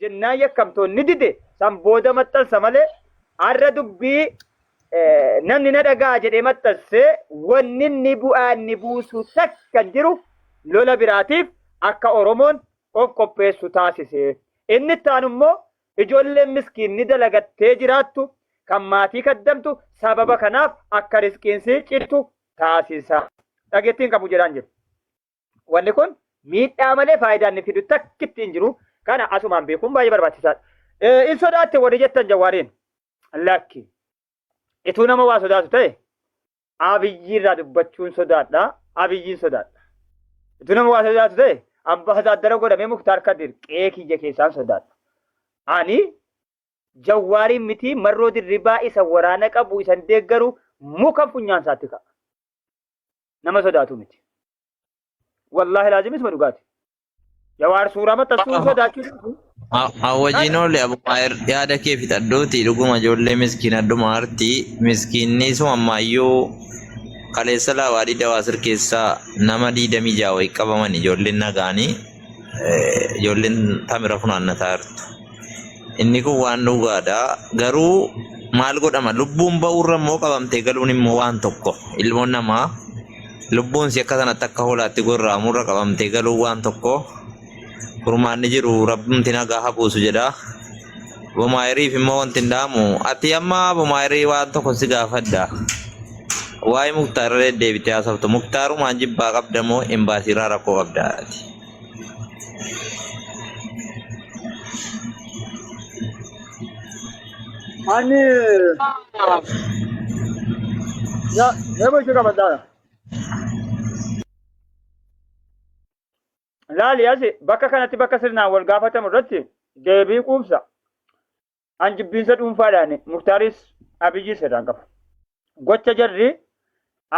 jennaa yakkamtoonni dide san booda maxxansa malee har'a dubbii namni na dhagaa jedhee maxxanse wanni inni bu'aa inni buusu takka jiru lola biraatiif akka Oromoon of qopheessu taasise. Inni itti aanu immoo ijoolleen miskiinni dalagattee jiraattu kan maatii kaddamtu sababa kanaaf akka riskiinsi cittu taasisa. Dhageettiin qabu jedhaan jiru. Wanni kun miidhaa malee faayidaa inni fidu takkitti hin jiru. Kana asumaan beekuun baay'ee barbaachisaadha. In sodaatte warri jettan Jawaariin lakki. Ituu nama waa sodaatu ta'e Abiyyi irraa dubbachuun sodaadha. Abiyyiin sodaadha. Ituu nama waa sodaatu ta'e ambaasaadara godhamee Muktaar Kadir qe'ee kiyya keessaan sodaadha. Ani Jawaariin miti marroo dirribaa isa waraana qabu isan deeggaru muka funyaan isaatti ka'a. Nama sodaatu miti. Wallaahi laazimis ma dhugaati. Jawaar suuraa maxxansuu sodaachuu. Awwajinoole Abumaayir yaada kee fixaddooti dhuguma ijoollee miskiina adduma artii miskiinni sun ammayyuu kaleessa laawaadii dawaasir keessaa nama 26 wayii qabaman ijoolleen nagaanii ijoolleen tamira funaannataa jirtu. Inni kun waan dhugaadha garuu maal godhama lubbuun ba'uurra immoo qabamtee galuun immoo waan tokko ilmoon namaa lubbuun si akka sanatti akka hoolaatti gorraamurra qabamtee galuu waan tokko. Kurmaanni jiru rabbumti nagaa habuusu jedha. Bumaayiriif immoo wanti hin dhaamu. Ati amma Bumaayirii waan tokko si gaafadha. Waa'ee Muktaarree deebitee haasoftu. Muktaarumaan jibbaa qabda moo embaasiirraa rakkoo qabda ati? Ani nama ishee qabadhaadha. Laali asi bakka kanatti bakka sirnaan wal gaafatamu irratti deebii quubsa. An jibbiinsa dhuunfaadhaan Muktaaris Abiyyiis irraan qaba. Gocha jarri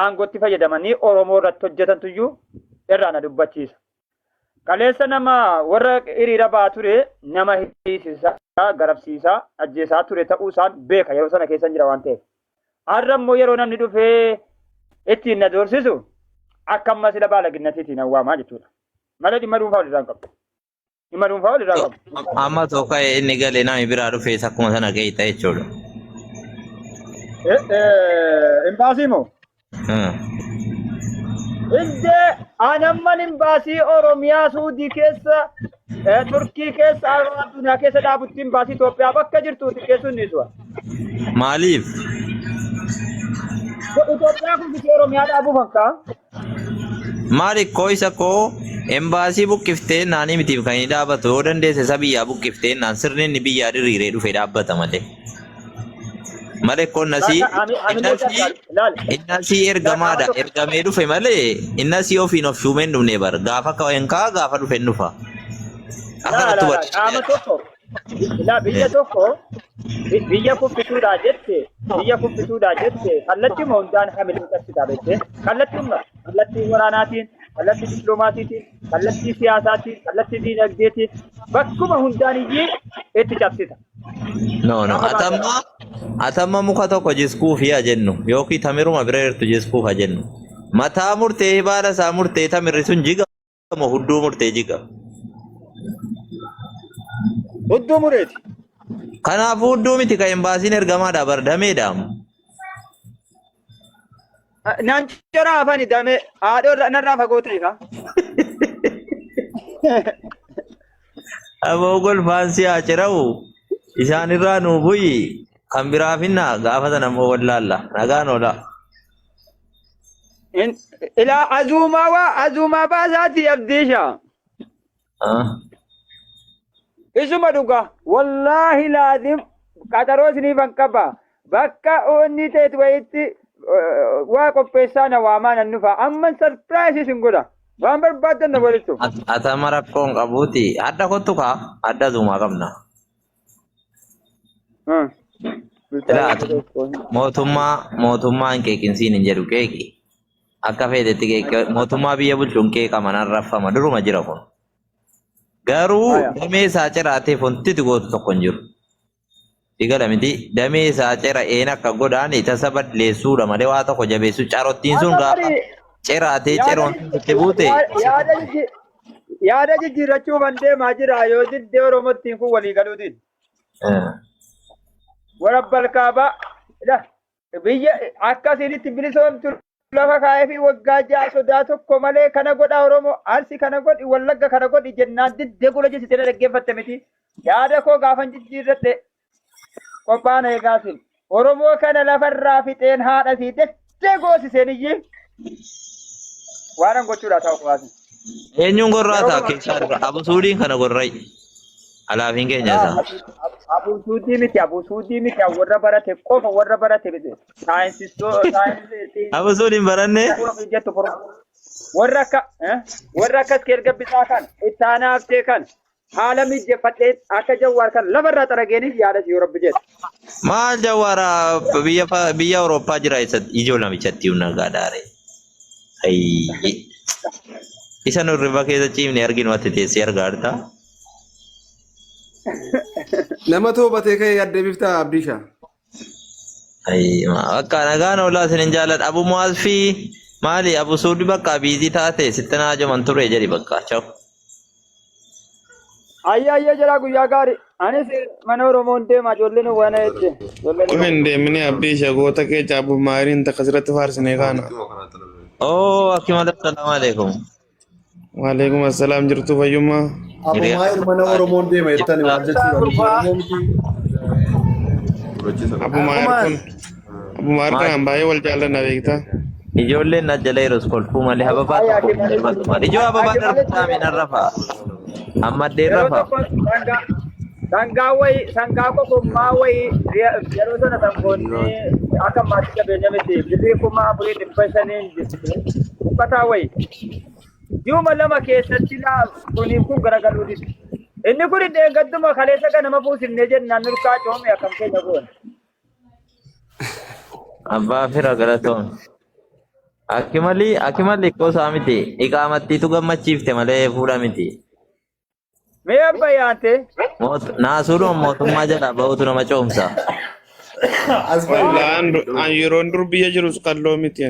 aangootti fayyadamanii Oromoo irratti hojjetantuyyuu irraa na dubbachiisa. Kaleessa nama warra hiriira ba'aa ture nama hiisisaa, garabsiisaa, ajjeesaa ture ta'uu isaan beeka yeroo sana keessa jira waan ta'eef. Har'a immoo yeroo namni dhufee ittiin na doorsisu akka amma sila baalaginnatiitiin hawwaamaa jechuudha. Malee dhimma dhuunfaa walirraa qabu. Dhimma dhuunfaa walirraa qabu. Amma tokko inni galee namni biraa dhufee akkuma sana gahee ta'e jechuudha. Imbaasii moo? Indee anamman imbaasii Oromiyaa Suudii keessa Turkii keessa addunyaa keessa dhaabutti imbaasii Itoophiyaa bakka jirtuuti keessuun ni su'a. Maaliif? Itoophiyaa kun biyya Oromiyaa dhaabuuf akka? Maali koo isa koo embaasii buqqiftee naanii mitiif kan inni dhaabatu yoo dandeesse isa biyyaa buqqiftee naan sirni inni biyyaa diriiree dhufee dhaabbata malee. Malee koon innasii ergamaadha ergamee dhufe malee innasii ofiin of shuumeen dhufnee bara gaafa ka'een kaa gaafa dhufeen dhufa. Akkanatti qaama tokko biyya tokko biyya kuffisuudhaa jette kallattii hundaan hamilee qabsiisaa beektee kallattii waraanaatiin kallattii dippiloomaatiitiin kallattii siyaasaatiin kallattii diinagdeetiin bakkuma hundaan iyyee itti cabsita. No atamma muka tokko jiskuuf yaa jennu yookiin tamiruma bira jirtu jiskuuf haa jennu mataa murtee baala isaa murtee tamirri sun jiga moo hudduu murtee jiga. Hudduu mureeti. Kanaafuu hudduu miti kan embaasiin ergamaadha bar dameedhaamu. Naan jara afaan damee haadhoo narraa fagoo ta'e ka. Aboo golfaan si haa cira'u isaan irraa nuu bu'i kan biraa finna gaafa sana immoo wallaalla nagaan oola. Ilaa azuumaa baasaati abdiisha. Isuma dhuga wallaahi laazim qaxaroo isiniifan qaba bakka onni ta'etu wayitti waa qopheessaa na waamaa nan dhufa amman sarpiraayisii sin godha waan barbaaddan na walittu. Atama rakkoon qabuuti adda kottu kaa adda zuumaa qabna. Mootummaan keekinsiin hin jedhu keeki akka feetetti keeki mootummaa biyya bulchuun keeka manaan raffama duruma jira kun. Garuu damee isaa ciraateef wanti gootu tokko hin jiru. Digala miti damee isaa cira een akka godhaan tasa balleessuudha malee waa tokko jabeessu carottiin sun gaafa ciraatee ciroon itti buute. yaada jijjiirrachuu bandee maa jira yoo diddee Oromottiin kun walii galuutiin. Warabbal kaabaa biyya akkasitti bilisoomtu lafa kaa'ee fi waggaa ja'a sodaa tokko malee kana godha Oromoo Arsii kana godhi Wallagga kana godhi jennaan diddee gula jessitee dhaggeeffatte miti. Yaada koo gaafan jijjiirradhe qophaan eegaasin Oromoo kana lafarraa fixeen haadha sii deddee goosiseen iyyee waan gochuudha ta'u qophaati. Eenyuun gorraa ta'a keessaa dura Abusuudiin kana gorrai. Alaafiin keenya isaa. Abusuudii miti warra barate qofa warra barate miti. Saayinsii. Abusuudiin barannee. Warra akkas keerga bitaa kan ittaanaa haftee kan haala mijeeffadhee akka jawwaar kan lafarraa xarageeniif yaada yoo rabbi jedhe. Maal jawwaara biyya Awurooppaa jira ijoo namichatti humna gaadhaare. Isa nurriba keessa ciimne arginu ati teessee argaarta. Nama toobatee ka'ee yaadde biftaa Abdiishaa. Akka nagaan oolaa isin jaalladha. Abu Mu'aaz fi maali Abu Suudi bakka biizii taate sitti naa jaman ture jedhi bakka. Ciao. Ayya jira guyyaa gaarii. Anis mana Oromoon deema ijoolleen waan jettee. Kun deemnee Abdiishaa goota keessa Abu Maariin takka asirratti faarsinee kaana. Oh, akkuma assalamu alaikum. Waalaikum assalaam jirtu fayyummaa. Abu Maariin mana Oromoon deema jettani maal jechuudha? Abu Maariin kan baay'ee wal jaallanna beektaa. Ijoolleen na jala yeroo kolfuu malee hababaa tokko ijoo hababaa darbaa mina rafaa. Amma dheerafaa. Sangaa qoqqummaa wayii yeroo sana sangoonni akka maatii qabeenya miti bibeekumaa afurii dhibba shaniin jirti. Uffataa wayii. Juma lama keessatti kuniin kun garagaluutis. Inni kun deeggadduma kaleessa kan nama fuusinnee jennaan nurkaa coome akkam keenya goone. Abbaa fira galatoon. Akimalli qoosaa miti. Iqaamattiitu gammachiifte malee fuudha miti. Mee abba yaante? Naasuudhuun mootummaa jala bahutu nama coomsa. Yeroon dur biyya jirus qalloo miti.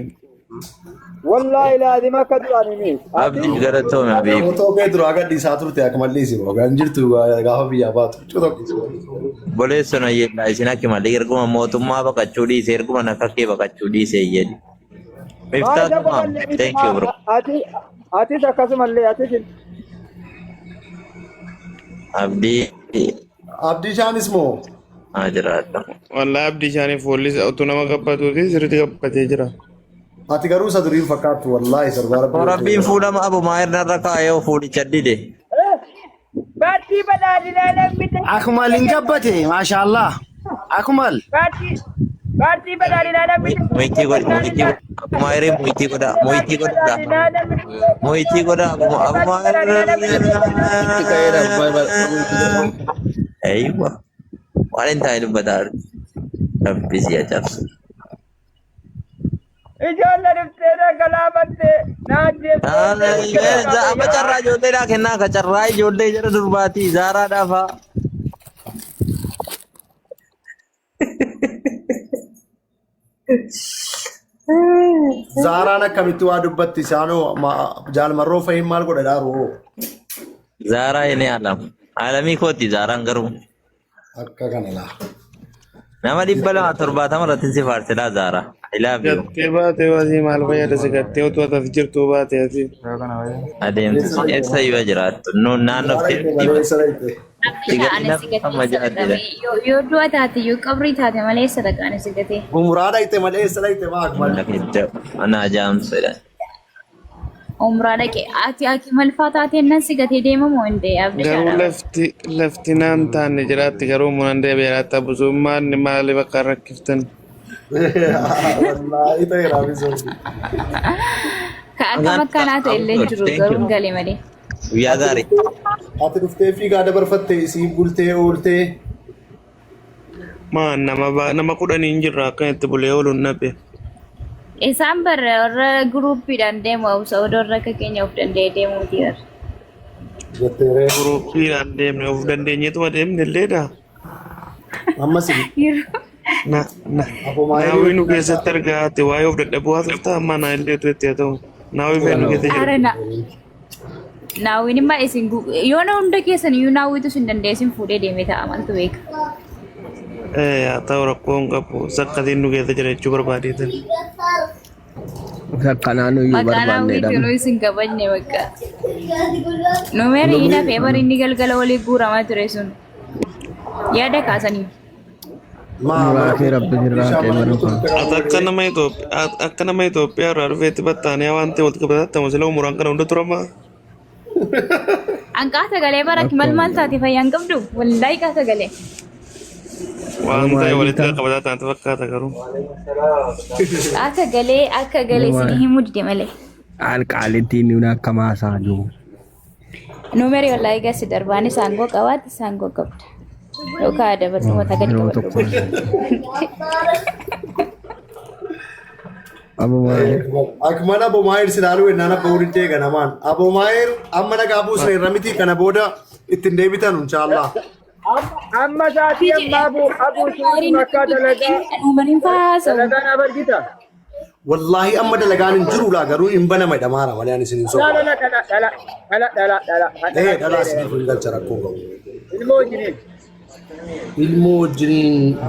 Wallahi laazim akka duraan himi. Abdii galatoome abii. Otoo Pedro agadhiisaa turte akkamallee si rogaan jirtu gaafa biyyaa baatu. Boleessona yeellaa isin akkimallee erguma mootummaa baqachuu dhiise erguma nakakkee baqachuu dhiise jedhi. Miftaa tumaam. Thank you bro. Atis akkasumallee atis. Abdiishaanis moo? Jiraata. Wallahi Abdiishaanii foollis otoo nama gabbatuuti sirriitti gabbatee jira. Ati garuu isa durii fakkaattu wallahi sarbaara. Rabbiin fuudhama Abu Maayir narra kaayoo fuudhicha dide. Baattii badhaadhinaa namni. Akumal hin gabbate maashaallah. Akumal. Baattii badhaadhinaa namni. Moitii godha. Abu Maayir moitii godha. Moitii godha. Abu Maayir. Eeywa. Waan hin taa'e dubbataadha. Rabbi si ajaa'ibsu. Ijoollee dhuftee galaafattee naajjee. Amma carraa ijoolleedhaa kennaa akka carraa ijoollee jara durbaatii zaaraadhaafaa. Zaaraan akkamitti waa dubbatti isaanoo jaalmarroo fa'iin maal godha dhaaruu? Zaaraa inni alamii kooti zaaraan garuu. Akka kana laa. Nama 270 irratti si faarsilaa Zaaraa. I love you. Gattee baatee waasii maal fayyada si gattee otoo atati jirtuu baatee ati. Adeemsa eessa yoo jiraattu naannoo yoo du'a taate yoo qabrii taate malee sadaqaan si gatee. Umraadha itti malee eessa dhaqxe maak malee. Ana ajaa'amsedha. Umraa dhaqe ati Akimal faa taatee nan si gatee deemamoo hin dee Garuu lafti naan taanne jiraatti garuu munan deebi'aatti abusummaan maali bakka rakkiftan. Wallahi ta'e raabisuun. Ka akkam akkanaa ta'e illee jiru garuu hin galee malee. Guyyaa gaarii. Ati dhuftee fiigaa dabarfattee siif bultee ooltee. Maan nama 10 hin jirra akkanatti bulee ooluun nabe. Isaan barra warra guruuppiidhaan deemu Saawudii warra akka keenya of danda'ee deemuuti warra. Jetteeree. Guruuppiidhaan deemne of dandeenyeetuma deemne illeedha. Amma si. Naawwi nu keessatti argaate waa'ee of dadhabuu haa turtaa amma naa illeetu itti haa ta'u. Naawwi fee nu keessatti jira. naawwin immoo isin yoona hunda keessan iyyuu naawwitu sin dandeessin fuudhee deemee ta'a maaltu beeka. yaa ta'u rakkoon qabu sakkatiin nu keessa jira jechuu barbaadeetan. Sakkanaan iyyuu Maqaa barbaanneedha. naawwitu isin kabajne bakka. Numeeri hidha feebar inni galgala walii guuramaa ture sun yaada kaasanii. Suuraa kee rabbi sirraa qeebalu kun. Akka nama Itoophiyaa irraa dhufeetti battaanii waan ta'e walitti qabatattamu sila umuraan kana hunda turamaa. Anqaa sagalee baratti maal taate fayyaan qabdu wallaahi qaa sagalee. Waan ta'e walitti qabataa taate fakkaata garuu. Akka galee sin himuu dide malee. Alqaalittiin nuyi akka maasaa jiru. Numeeri wallaahi gasi darbaan saangoo qabaatti saangoo qabda. Yookaan dabartuma tagadi Yeroo tokko. Abu Maayir. Akmana Abu Maayir silaalu ennaan abba walitti eeganamaan. Abu Maayir amma nagaa buusne irra miti kana booda ittiin deebitan inshaallah. Amma saatii amma abu suutu bakka dalagaa dalagaan abargita. Wallahi amma dalagaan hin jirudha garuu hin banama dhamaara malee ani isin hin soba. Dhala. Dhalaa isiniif hin galcha rakkoo qabu. Ilmoo wajjiniin. Ilmoo wajjin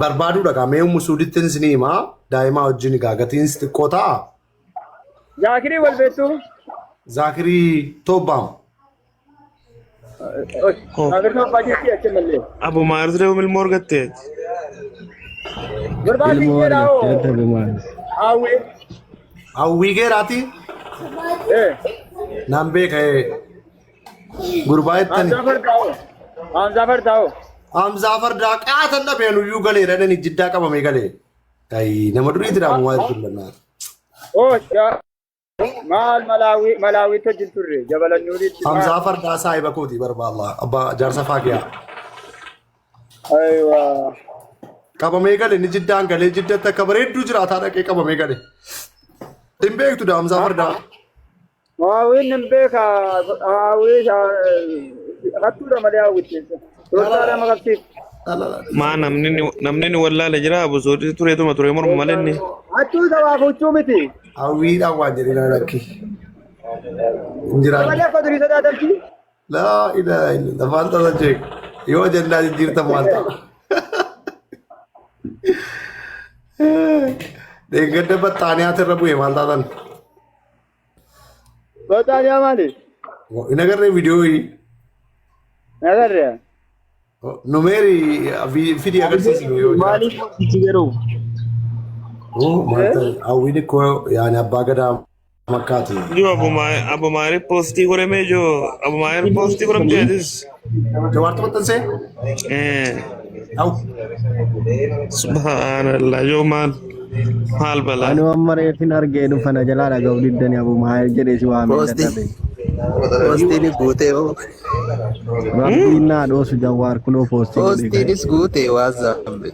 barbaadudha gaa mee musuudittiin isinii himaa daa'imaa wajjin gaa gatiin xiqqoo ta'a. Zaakirii wal beektu. Zaakirii Tobbaam. Zaakirii Tobbaa jirti achi mallee. Abu Maayir ture ilmoo argattee. Barbaadii Ilmoo jedhaa argattee Abu Maayir. hawwii. Hawwii geeraati Eh. naan beeka'ee gurbaa jettani. Hamzaa Fardaa'oo. Hamzaa Fardaa qaatan dhabeen uyyuu galee dhadhani jiddaa qabamee galee. Nama duriitti dhaamu maal dullannaa. Maal malaawii tojjin turre jabalannuunitti. Hamzaa Fardaa saahiba kooti barbaalla abbaa jaarsa faagiyaa. Aywa. Qabamee galee ni jiddaan galee jiddatti akka bareedduu jiraataa dhaqee qabamee galee. Hin beektu Hamzaa Fardaa. Hawwiin hin beeka hawwii hattuudha malee hawwittiinsa. Tootaadha maqabsiif. Maa namni ni wallaale jira Abu Soodii tureetuma ture morma malee inni. Hattuu sabaa fuuchuu miti. Hawwiidhaan waan jedhina rakki. Hin jiraan. Malee akka durii sodaatamti. Laa ilaaha illa maal ta'a jeek yoo jennaa jijjiirta maal ta'a. Deeggarda battaaniyaati irra bu'e maal taatan. Battaaniyaa maali? Hin agarree viidiyoo Nagarree. numeeri fidii agarsiisni yoo Maaliif itti garuu? hawwiin koo yaani abbaa gadaa makkaati. Yo Abu Maayir postii godhamee joo Abu Maayir postii godhamtee adis. Jawaartu maxxansee? Awu. Subhanallah yoo maal balaa. Anu amma reefin argee dhufana jalaa dhaga'u diddani Abu Maayir jedhee si waamee dadhabe. Postiin guutee hoo? Rabbiin naa dhoosu Jawaar kunoo postii godhe. Postiinis guutee waan zaambe.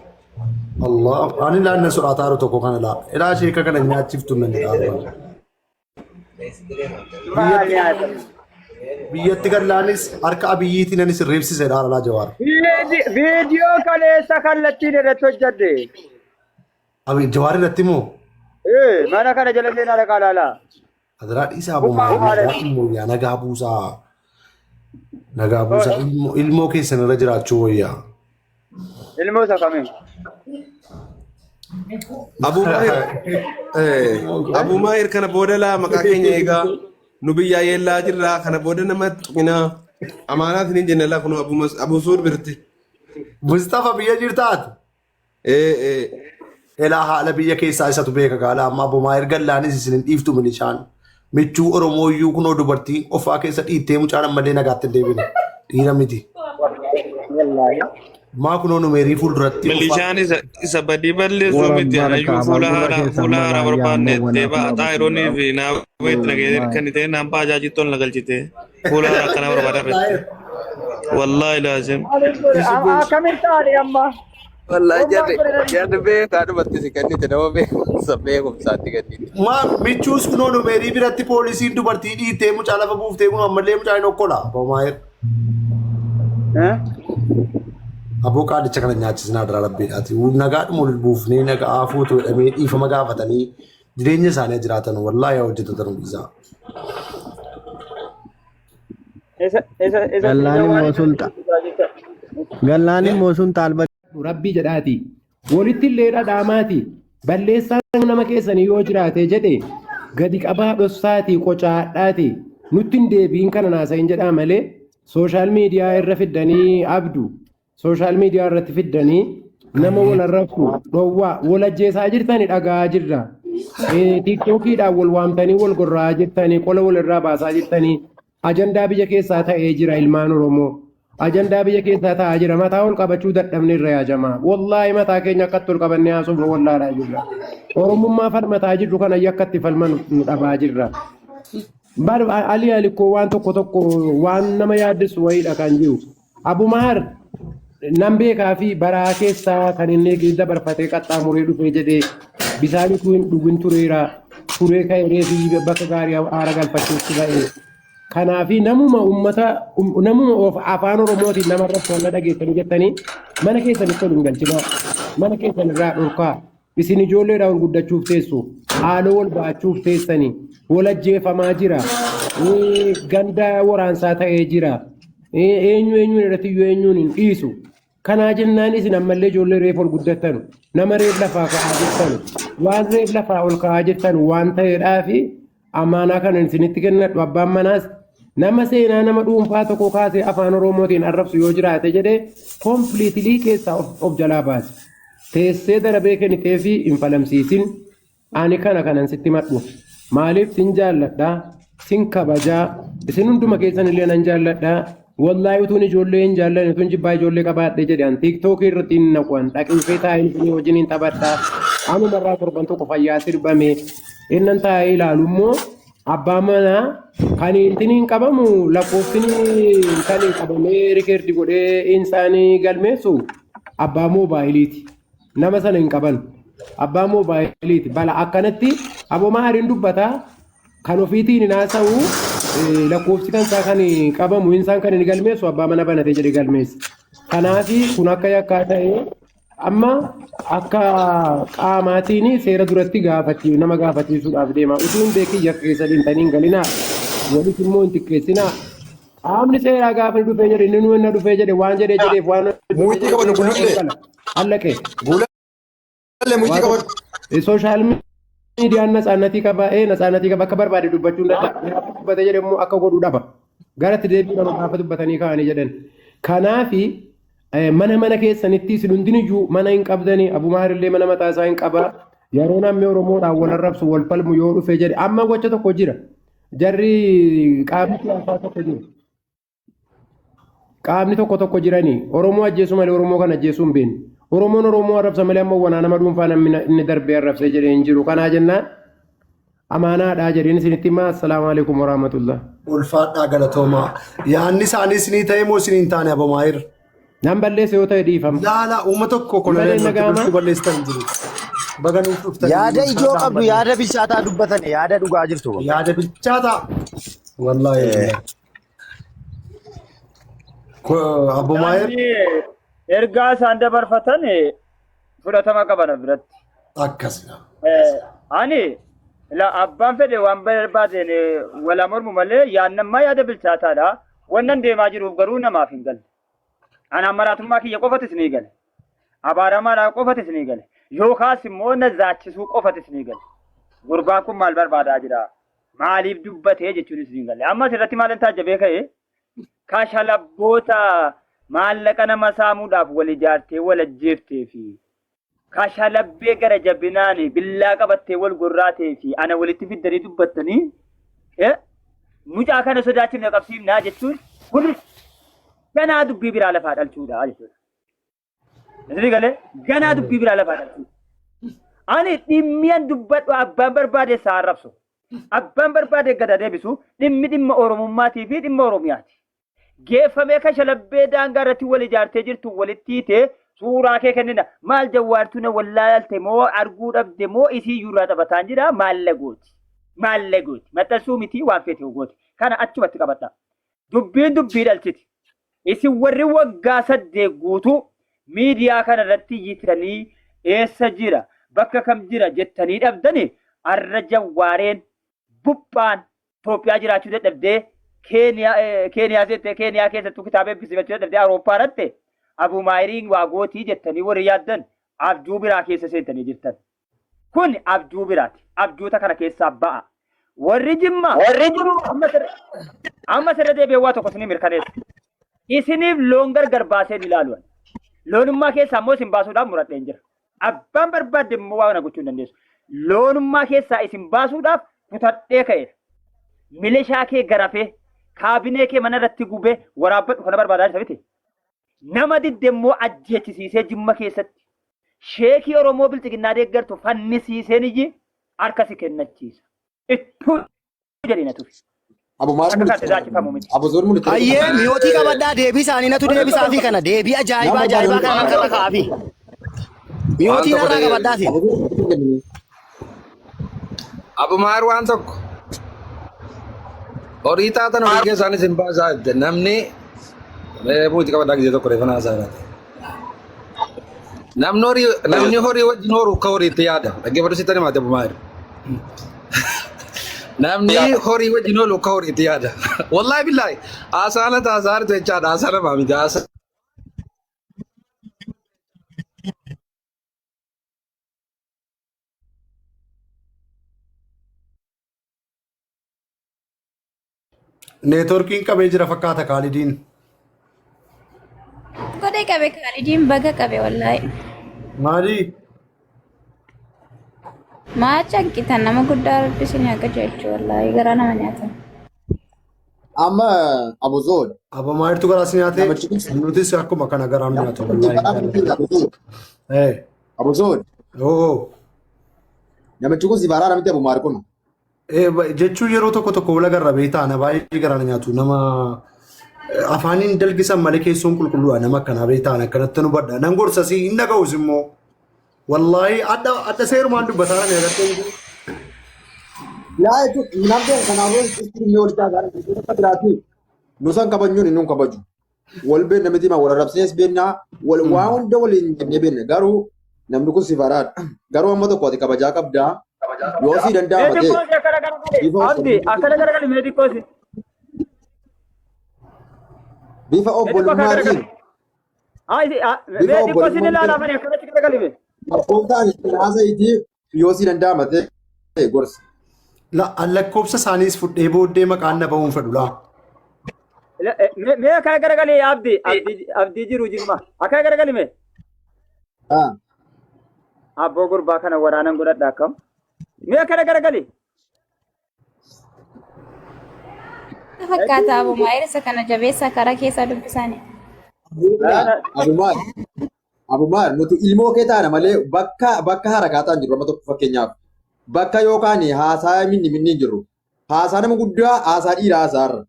Allah ani laanne sodaataaro tokko kana laa ilaa sheeka kana nyaachiftu nan jedhaa. Maal nyaata? Biyyatti gallaanis harka abiyyiitiin anis reebsise dhaalaa jawaar. Viidiyoo kaleessa kallattiin irratti hojjadde. Jawaar irratti moo? Mana kana jala seenaa dhaqaa laalaa. Adaraa dhiisaa mooyyaa nagaa buusaa. Nagaa buusaa ilmoo keessan irra jiraachuu wayyaa. Ilmoo isa kamiin? Abu Maayir kana booda laa maqaa keenya eegaa nu biyyaa yeellaa jirraa kana booda nama tuqinaa amaanaat hin jenne laa kun Abu Suud birti. Mustafa biyya jirtaat? Elaa haala biyya keessaa isatu beeka gaala amma Abu Maayir gallaanis isin hin dhiiftu milishaan. Michuu Oromooyyuu kunoo dubartii ofaa keessa dhiittee mucaan ammallee nagaatti hin deebine. Dhiira miti. Maa kunoo numeerii fuulduratti. Milishaan isa badii balleessuu miti anayyuu fuula haaraa barbaanne deeba xaayiroonii fi naawweetti nageetii kan ta'e naan baajaajiittoon na galchite fuula haaraa akkana barbaadame. Wallaahi laazim. Akkamiin taa'anii amma? Wallahi jarri beekaa dhumatti si kennite nama beekumsa beekumsaatti kennite. Maa michuus kunoo numeerii biratti poolisiin dubartii dhiittee mucaa lafa buuftee kun ammallee mucaa hin okkola. Abu Maayir. Aboo qaadicha kana nyaachisnaa dura rabbiidhaati. Nagaadhuma ol buufnee nagaa fuutuu hidhamee dhiifama gaafatanii jireenya isaanii jiraatan wallaahi hojjetatan hundisaa. Gallaan immoo sulta. Gallaan immoo sun talba. Rabbii jedhaati. Walitti illee dhadhaamaati. Balleessaan nama keessanii yoo jiraate jedhe gadi qabaa dhossaati qocaadhaati. Nutti hin deebiin kana naasayin jedhaa malee sooshaal miidiyaa irra fiddanii abdu. Sooshaal miidiyaa irratti fiddanii nama wal arrabsu dhowwaa wal ajjeesaa jirtanii dhagaa jirra. Tiktookiidhaan wal waamtanii wal gorraa jirtanii qola wal irraa baasaa jirtanii ajandaa biyya keessaa ta'ee jira ilmaan Oromoo. Ajandaa biyya keessaa ta'aa jira mataa ol qabachuu dadhabne irra yaajamaa. Wallaahi mataa keenya akkatti ol qabannee haasuuf wallaadhaa jirra. Oromummaa falmataa jirru kana akkatti falman nu dhabaa jirra. Ali alikoo waan tokko waan nama yaaddisu wayiidha kan jiru. Abu Mahar nan beekaa fi baraa keessaa kan inni dabarfatee qaxxaamuree dhufee jedhee bishaan dhugin tureera turee ka'ee fi bakka gaarii aara galfachuutti ba'e. Kanaafi namuma afaan Oromootiin namarratti wal dhageessanii jettanii mana keessanitti ol hin galchina. Mana keessan irraa dhorkaa isin ijoolleedhaan wal guddachuuf teessu haaloo wal ba'achuuf teessanii wal ajjeefamaa jira. Ganda waraansaa ta'ee jira. Eenyuun irratti iyyuu eenyuun hin dhiisu. Kanaa jennaan isin ammallee ijoollee reef ol guddattanu nama reef lafaa ka'aa jirtanu waan reef lafaa ol ka'aa jirtanu waan ta'eedhaafi amaanaa kana isinitti kennadhu abbaan manaas nama seenaa nama dhuunfaa tokko kaasee afaan Oromootiin arrabsu yoo jiraate jedhee kompliitilii keessaa of jalaa baase. Teessee darabee kennitee fi hin falamsiisin ani kanan sitti madhu maaliif sin jaalladhaa sin kabajaa isin hunduma keessan illee nan jaalladhaa. Wallahi utuun ijoollee hin jaallanne utuun jibbaa ijoollee qabaadhe jedhan tiiktookii irratti hin naqwan dhaqinfee taa'ee isin wajjin hin taphadhaa anumarraa torban tokko fayyaa sirbame innan taa'ee ilaalu immoo abbaa manaa kan hin qabamu lakkoofsin kan hin qabamee rikeerdi godhee insaanii galmeessu abbaa moobaayiliiti nama sana hin qaban abbaa moobaayiliiti bala akkanatti Abu Mahar hin dubbataa kan ofiitiin hin haasa'u. Lakkoofsi kan isaa kan qabamu insaan kan hin galmeessu abbaa mana banatee jedhe galmeessa. Kanaafi kun akka yakkaa ta'ee amma akka qaamaatiin seera duratti nama gaafachiisuudhaaf deema. Utuu hin beekin yakka keessa hin galinaa walis immoo hin xiqqeessinaa. Qaamni seeraa gaafa dhufee jedhe inni nu dhufee jedhe waan jedheef waan Muuyitii qabadhu gulullee. Allaqee. Gulullee muuyitii qabadhu. Sooshaal miidiyaan natsaannatii qaba akka barbaade dubbachuun dubbate jedhe immoo akka godhu dhaba garatti deebii nama gaafa dubbatanii kaa'anii jedhan kanaafi mana keessanitti isin hundiniyyuu mana hin qabdanii Abu Mahar illee mana mataa isaa hin qaba yeroo namni Oromoodhaan wal arrabsu wal falmu yoo dhufe jedhe amma gocha tokko jira jarri qaamni siyaasaa tokko jira qaamni tokko jiranii Oromoo ajjeesu malee Oromoo kan ajjeesuu hin beekne. Oromoon Oromoo arrabsa malee ammoo wanaa nama dhuunfaa namni inni darbee arrabsee jedhee hin jiru. Kanaa jennaan amaanaadhaa jedheen isinitti himaa assalaamu alaikum warahmatullah. Ulfaadhaa galatoomaa. Yaanni isaanii isinii ta'e moo isinii hin taane Abu Mahar? Nan balleesse yoo ta'e dhiifama. Laala uummata tokko koloneel bulchuu balleessitan jiru. Baganuuf dhuftan. Yaada ijoo qabdu yaada bilchaataa dubbatane yaada dhugaa jirtu. Yaada bilchaataa. Wallaahi. Abu Mahar. Ergaa isaan dabarfatan fudhatama qaban biratti. Akkasuma. Ani abbaan fedhe waan barbaadeen wala mormu malee yaannammaa yaada bilchaataadha. Wannan deemaa jiruuf garuu namaaf hin galle. Ana maraatummaa kiyya qofatis ni gale. Abaaramaadhaa qofatis ni gale. Yookaas immoo na zaachisuu qofatis ni gale. Gurbaan kun maal barbaadaa jira? Maaliif dubbatee jechuunis ni gale. Ammas irratti maal taajjabee ka'e? Kashalabboota maallaqa nama saamuudhaaf wal ijaartee wal ajjeeftee fi kashalabbee gara jabinaan billaa qabattee wal gorraatee fi ana walitti fiddanii dubbattanii mucaa kana sodaachifne qabsiifnaa jechuun kun ganaa dubbii biraa lafaa dhalchuudha jechuudha. Isni galee ganaa dubbii biraa lafaa dhalchuudha. Ani dhimmiyan dubbadhu abbaan barbaade isaa arrabsu. Abbaan barbaade gada deebisu dhimma Oromummaatii fi dhimma Oromiyaati. Geeffamee kashalabbee daangaa irratti wal ijaartee jirtu walitti hiitee suuraa kee kennina maal jawwaartuu na wallaalte moo arguu dhabde moo isii yuurraa taphataan jira maallagooti maxxansuu miti waan feete gooti kana achumatti qabadha dubbiin dubbii dhalchiti isin warri waggaa 8 guutuu miidiyaa kana irratti yiitanii eessa jira bakka kam jira jettanii dhabdani arra jawwaareen buphaan Itoophiyaa jiraachuu dadhabdee keeniyaa jettee keeniyaa keessattuu kitaaba eebbisiifachuu dadhabdee Awurooppaa irratti Abuu Maahiriin waa gootii jettanii warri yaaddan abjuu biraa keessa seentanii jirtan. Kun abjuu biraati. Abjuuta kana keessaa ba'a. Warri Jimmaa amma sirra deebi'ee waa tokko isinii mirkaneessa. Isiniif loon gargar baasee ilaaluun. Loonummaa keessaa immoo isin baasuudhaaf muradheen jira. Abbaan barbaadde immoo waa kana gochuu hin dandeessu. Loonummaa keessaa isin baasuudhaaf kutadhee ka'eera. Milishaa kee garafee kaabinee kee mana irratti gubee waraabbadhu kana barbaadaa jirta miti. Nama didde immoo ajjeechisiisee Jimma keessatti sheekii Oromoo bilchiginnaa deeggartu fannisiiseen iyyi harka si kennachiisa. Ittuu jedhina tufi. Ayyee mi'ootii qabaddaa deebii isaanii natu deebisaa fi kana deebii ajaa'ibaa kana akka ka'aafi. Mi'ootii narraa qabaddaati. Abu Mahir waan tokko. Horii taatan horii keessaanis hin baasaa jette namni muutii qabaddaa gisee tokko reefana haasaa jiraate. Namni horii wajjin horuu akka horiitti yaada. Dhaggeeffatu sittani maate Abu Mahir. Namni horii wajjin horuu akka horiitti yaada. Wallahi billahi haasaan taasisaa jechaadha haasaan namaa miti haasaan. Neetworkiin qabee jira fakkaata Kaalidiin. Godee qabe Kaalidiin baga qabe wallaahi. Maali? Maacha hanqitan nama guddaa rabbisini akka jechu wallaahi garaa nama nyaatan. Amma Abu Zood. Abu Mahirtu garaa si nyaate? Nutis akkuma kana garaa nu nyaatu. Abu Zood. Oo. Namichi kun si baaraa namatti Abu Mahir kun. Jechuun yeroo tokko wal agarra beektaa na baay'ee garaa nyaatu nama afaaniin dalgisan malee keessoon qulqulluudha nama akkanaa beektaa akkanatti nu badda nan gorsasii hin dhaga'us immoo wallaahi adda seerumaan dubbataa na agartee. Yaa jechuun namni kanaafuu istirii hojjaa gaariidha biraati nusan kabajuun inni kabaju wal beekna miti ma wal arrabsinees beekna waa hunda waliin jennee beekna garuu namni kun si baaraadha garuu amma tokkooti kabajaa qabdaa. Yoo si danda'ama ta'e. Abdi akkana garagali meedikoosi. Bifa obbolummaati. Meedikoosi ni laalaafani akkanatti garagalime. Lakkoofsaan haasa'iiti yoo si danda'ama ta'e gorsa. Lakkoofsa isaaniis fudhee booddee maqaan na bahuun fedhu laa. Mee akkana garagalee abdii jiru Jimmaa akkana garagalime. Abboo gurbaa kana waraanan godhadha akkam. Mee akkana garagali. Fakkaata Abu Mahir isa kana jabeessa karaa keessaa dubbisaani. Abu Mahir nuti ilmoo kee taana malee bakka harakaataan jiru amma tokko fakkeenyaaf bakka yookaan haasaa minni jiru haasaa nama guddaa haasaa dhiiraa haasaarra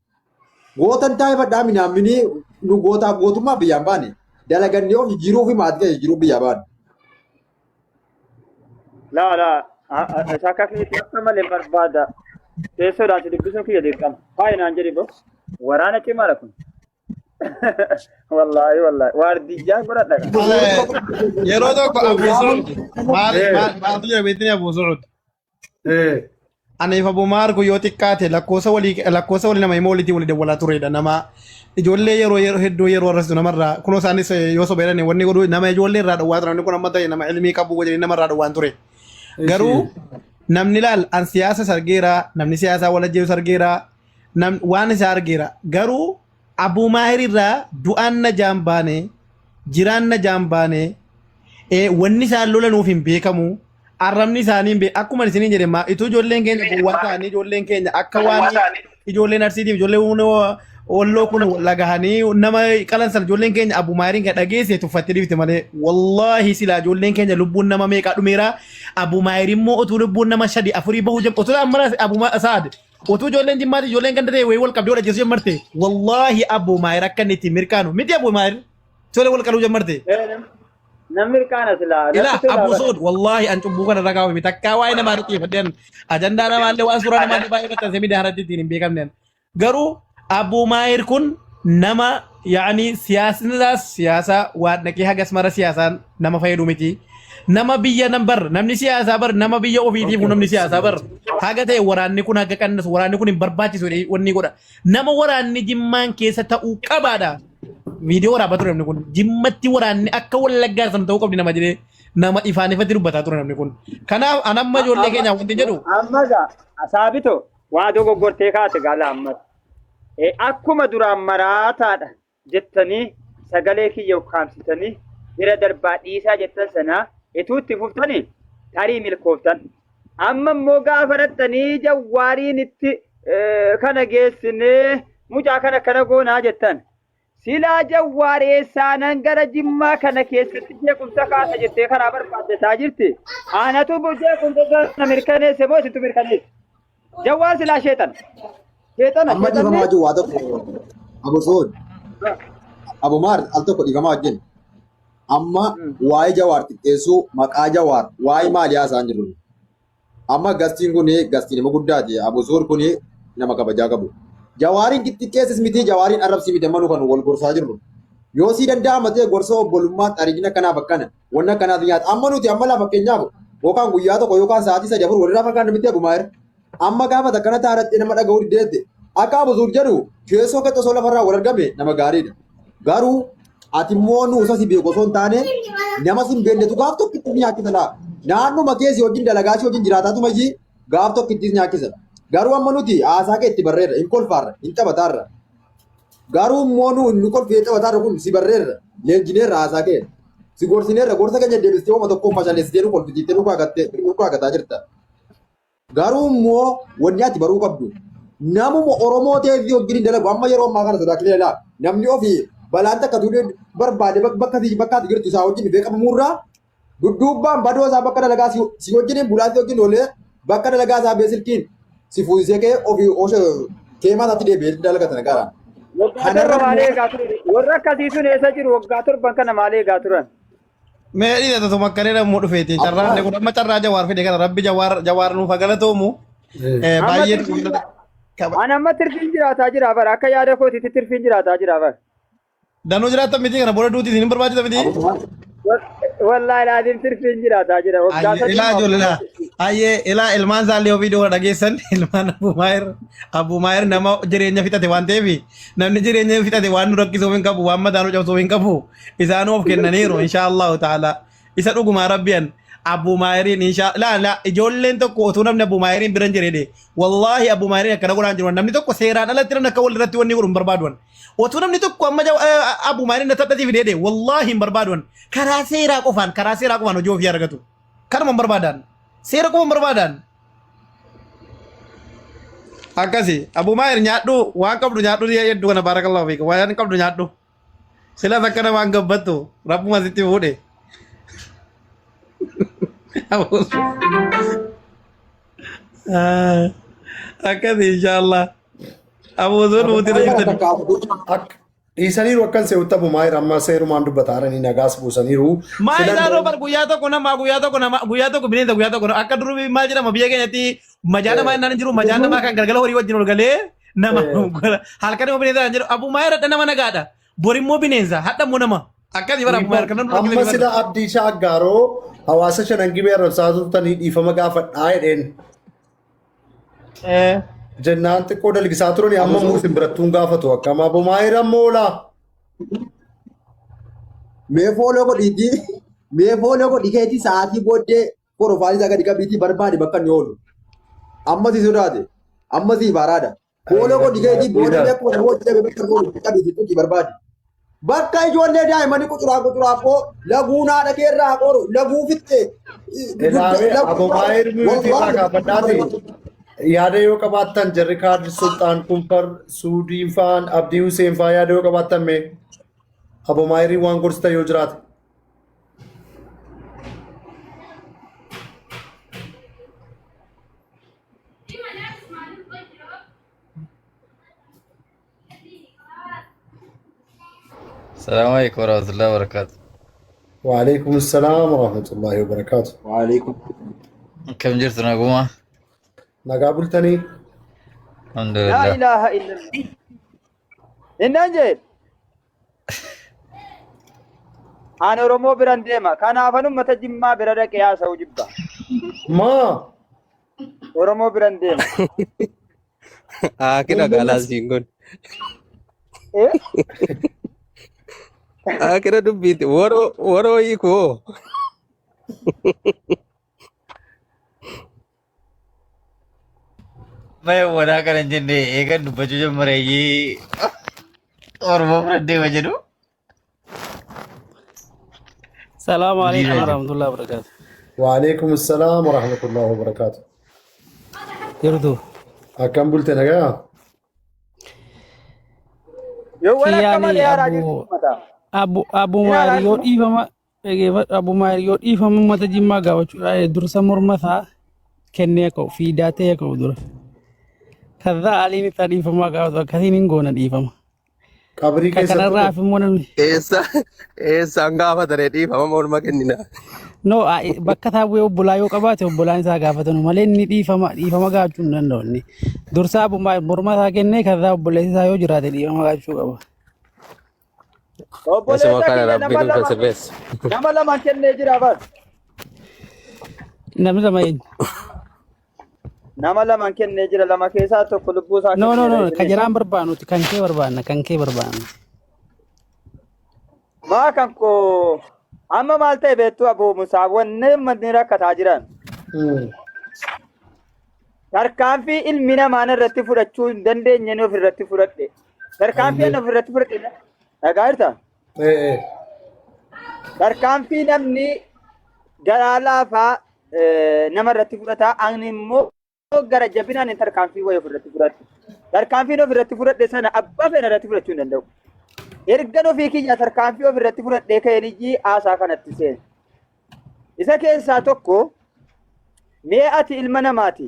gootan taa'ee fadhaa minaamini nu gootummaa biyyaan baane dalagannee of jijjiiruu fi maatii jijjiiruu biyyaa baane. Saka keessa akka malee barbaada. Teessoodhaati dubbisuun kiyya dirqama. Baay'inaan jedhi boo. Waraana cimaadha kun. Wallaahi waardiyyaan godhadha. Yeroo tokko Abu Suud maaltu jira beektanii Abu Suud. Aniif Abu Mahir kun yoo xiqqaate lakkoofsa walii nama himoo walitti walii dawwalaa turedha nama ijoollee yeroo hedduu yeroo arrastu namarraa kunoo isaanis yoo sobeedhan wanni godhu nama ijoollee irraa dhowwaa turan kun amma ta'e nama ilmii qabu wajjin namarraa dhowwaan ture. Garuu namni laal an siyaasa sargeera namni siyaasaa wal ajjeesu sargeera waan isaa argeera garuu Abu Mahir irraa du'aan na jaambaane jiraan na jaambaane wanni isaan lola nuuf hin beekamu arrabni isaanii hin beekamu akkuma isiniin jedhe maa ituu ijoolleen keenya gowwaa ta'anii ijoolleen keenya akka waan ijoolleen arsiitiif ijoolleen walloo kun lagahanii nama qalansan ijoolleen keenya Abu Mahiriin kan dhageesse tuffattee dhifte malee wallaahi silaa ijoolleen keenya lubbuun nama meeqaa dhumeera Abu Mahir immoo otuu lubbuun nama 3-4 bahuu jam otuu amma Abu Saad otuu ijoolleen jimmaati ijoolleen ganda ta'e wayii wal qabdee wal ajjeesuu jammarte wallaahi Abu Mahir akka inni ittiin mirkaanu miti Abu Mahir ijoollee wal qaluu jammarte. Namni mirkaana silaa. Ilaa Abu Suud wallaahi an cubbuu kana ragaa wayii takkaa waa'ee namaa dhukkee fadheen ajandaa namaallee waan suuraa namaallee baay'ee maxxansee miidiyaa irratti ittiin hin beekamneen garuu Abu Mahir kun nama يعني سياسة وادنكي حاجة اسمها سياسة نما فايدو متي نما بيا نمبر نمني سياسة بر نما بيا اوفيتي ونمني سياسة بر حاجة تي وراني كون حاجة كان وراني كون برباتي سوري وني كودا نما وراني جمان كيسة تاو كبادا فيديو ورا باتو نمني كون جمتي وراني أكا ولا جار سم تاو كبدي نما جدي نما إفاني فتيرو باتو نمني كون كنا أنا ما جول لك يا وانت جدو أما جا أصابيتو وادو غورتي كات قال أما أكما درا مراتادا jettanii sagalee kiyya ukkaamsitanii bira darbaa dhiisaa jettan sana ituutti fuftanii tarii milkooftan amma immoo gaafa rattanii jawwaariin itti kana geessinee mucaa kana goonaa jettan silaa jawwaareessaanan gara jimmaa kana keessatti jeequmsa kaasa jettee karaa barbaaddataa jirti aanatu jeequmsa sana mirkaneesse moo isintu mirkaneesse jawwaar silaa sheexana amma dhiifamaa jiru waa tokko abosoon Abu Mar alto ko digama wajjin amma waa'ee Jawaar xiqqeessuu maqaa Jawaar waa'ee maaliyaa isaan jiru amma gastiin kun gastiin nama guddaati Abu Zuur kun nama kabajaa qabu Jawaariin xiqqeessis miti Jawaariin arrabsi miti manuu kan wal gorsaa jirru yoo si danda'ama ta'e gorsa obbolummaa xariijina kanaaf akkana wanna kanaaf nyaata amma nuti amma lafa fakkeenyaaf yookaan guyyaa tokko yookaan sa'aatii 3 4 walirraa fakkaan miti Abu Mar amma gaafa takkana taa'aratti nama dhaga'uu diddeette akka Abu Zuur jedhu keessoo akka tosoo lafarraa wal argame nama gaariidha. Garuu ati immoo nuusa si beeku osoo hin taane nama si hin beeknetu gaaf tokkittis nyaachisa laa. Naannuma keessi wajjin dalagaachii wajjin jiraataatu mayyii gaaf tokkittis nyaachisa. Garuu amma nuti haasaa kee itti barreerra, hin kolfaarra, hin taphataarra. Garuu immoo nu inni kolfee taphataarra kun si barreerra, leenjineerra haasaa kee. Si gorsineerra gorsa keenya deebistee ooma tokkoon fashaleessitee nu kolfitiittee nu kaagataa jirta. Garuu immoo wanni ati baruu qabdu namuma Oromoo ta'ee fi wajjin dalagu amma yeroo ammaa kana sodaakilee laa namni ofii balaan takka tuudee barbaade bakka ati jirtu isaa wajjin beekamumurraa dudduubbaan badoo isaa bakka dalagaa si wajjin bulaatti wajjin oolee bakka dalagaa isaa beesilkiin si fuusisee kee ofii oosha keemaa isaatti deebi'ee dalagatan gaara. Warra akkasii sun eessa jiru waggaa torban kana maal eegaa turan? Mee dhiirota tokko makkaree namuu dhufeeti carraan kun amma carraa Jawaar fide kana rabbi Jawaar nuuf galatoomu baay'ee. Ana amma tirfiin jiraataa jira bara akka yaada kootiitti tirfiin jiraataa jira bara. Danuu jiraatan miti kana booda duuti isin barbaachisa miti. Wallahi laadiin tirfiin jiraataa jira. Ilaa ijoollee ayyee ilaa ilmaan isaallee ofii dhiyoo dhageessan ilmaan Abu Maayir nama jireenya fixate waan ta'eef namni jireenya fixate waan nu rakkisuu hin qabu waan madaanuu cabsuu hin qabu isaan of kennaniiru inshaallahu ta'ala isa dhugumaa rabbiyan. Abu Maayiriin inshallah ijoolleen tokko otoo namni Abu Maayiriin biran jireedhe wallahi Abu Maayiriin akkana godhaan jiru namni tokko seeraan alatti namni akka walirratti wanni godhu hin barbaaduwan otoo namni tokko amma Abu Maayiriin taphatiif deede wallahi hin barbaaduwan karaa seeraa qofaan hojii ofii argatu kanuma hin barbaadan seera qofa hin barbaadan akkasi Abu Maayir nyaadhu waan qabdu nyaadhu hedduu kana baarakallahu fiika waan qabdu nyaadhu silas akkana waan gabbattu rabbuma sitti fuudhe. Akkas inshallah Abu Zuur nuti dhiisaniiru akkan se'utti Abu Maayir amma seerumaan dubbataaranii nagaas buusaniiru. Maayidaanoo bar guyyaa tokko bineensa guyyaa tokko akka durubi maal jedhama biyya keenyatti majaan namaa innaan jiru majaan namaa kan galgala horii wajjin ol galee nama halkan immoo bineensa jedhu Abu Maayir hadha nama nagaadha borimmoo bineensa hadha immoo nama akkasii bara Abu Maayir kanan amma sila abdii shaaggaaroo hawaasa shanan gibee arrabsaa turtanii dhiifama gaafadhaa jedheen. Jennaan xiqqoo dalgisaa turani amma muusin birattuun gaafatu akkama Abu Maayir ammoo oolaa. Mee fooloo godhi keetii sa'aatii booddee profaayilii isaa gadi qabiitii barbaade bakka inni oolu. Amma si sodaate amma si baaraadha. Fooloo godhi keetii booddee bakka inni oolu bakka inni oolu qabiitii tuuti barbaade. Bakka ijoollee daa'imanii quxuraafoo laguun haadha keerraa qoru laguu fixxee. Abu Maayir muutii irraa gaafadhaati. Yaada yoo qabaattan jarri kaadri sultaan kumpar suudii faan abdii Huseen faa yaada yoo qabaattan mee Abu Maayirii waan gorsita yoo jiraate. السلام عليكم ورحمة الله وبركاته. وعليكم السلام ورحمة الله وبركاته. وعليكم. كم جرت نقومة؟ نقابل تاني. الحمد لا لله. إله إلا الله. إن أنجل An Oromoo biran deema. Kanaafan uummata Jimmaa bira dhaqee haasa'u jibba. Maa? Oromoo biran deema. Kira galas jingon. Kira dubbiti woro iko. मैं वडा करन जन्ने एका दुबचु जमरे ये और वो प्रदे वजनु السلام عليكم ورحمة الله وبركاته. وعليكم السلام ورحمة الله وبركاته. يردو أكم قلت لك يا أبو ماريو إيفما أبو ماريو إيفما متى جمع قاوتشو درس مرمثا كنيكو في داتيكو در كذا عليني تعريف ما قاوتو كثير نقول إيفما قبري كيسا كنا رافي مونن Anggafa tadi mama mau makan nina. no bakka tabu bulayo qabate bulan sa gafatanu male ni ifama gachu nando ni dursa abu murma sa kenne kaza bulai sa yo jirate ifama gachu qaba Ese makan rabbi nu kasebes. Nama lama kenne jira bas. namni samayin Nama lama kenne jira lama keessa tokko lubbuu isaa no kajaran barbanu kanke barbanu maa kan ko amma maal ta'e beektu aboo Musaa wanne manni rakkataa jiran. Tarkaanfii ilmi namaa irratti fudhachuu hin dandeenye ni ofirratti fudhadhe. Tarkaanfii inni ofirratti fudhadhe dhagaa jirta? Tarkaanfii namni garaa laafaa nama irratti fudhata ani immoo gara jabinaan tarkaanfii wayii ofirratti fudhadhe. Tarkaanfiin ofirratti fudhadhe sana abbaa feena irratti fudhachuu hin danda'u. Erga ofii kiyya tarkaanfii ofirratti fudhadhee ka'eenijii haasaa kanatti seene. Isa keessaa tokko mee ati ilma namaati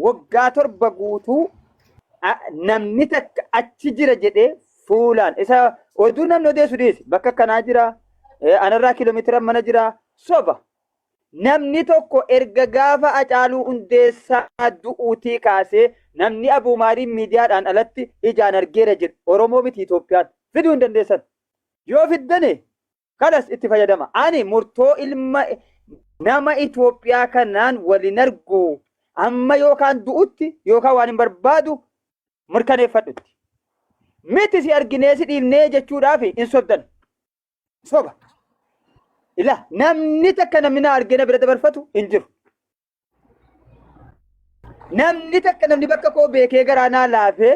waggaa 7 guutuu namni takka achi jira jedhee fuulaan isa oduu namni odeessu dhiisi bakka kanaa jira anarraa kiiloomeetira mana jira soba. Namni tokko erga gaafa Hacaaluu Hundeessaa du'uutii kaasee namni Abuu Maariin miidiyaadhaan alatti ijaan argeera jedhu Oromoo miti Itoophiyaan. Fiduu hin dandeessan. Yoo fiddane kanas itti fayyadama. Ani murtoo ilma nama Itoophiyaa kanaan waliin argu amma yookaan du'utti yookaan waan hin barbaadu mirkaneeffadhutti. Miti si arginee si dhiibnee jechuudhaaf hin sobdan. Soba. Ila namni takka namni na argina bira dabarfatu hin jiru. Namni takka namni bakka koo beekee garaa naa laafee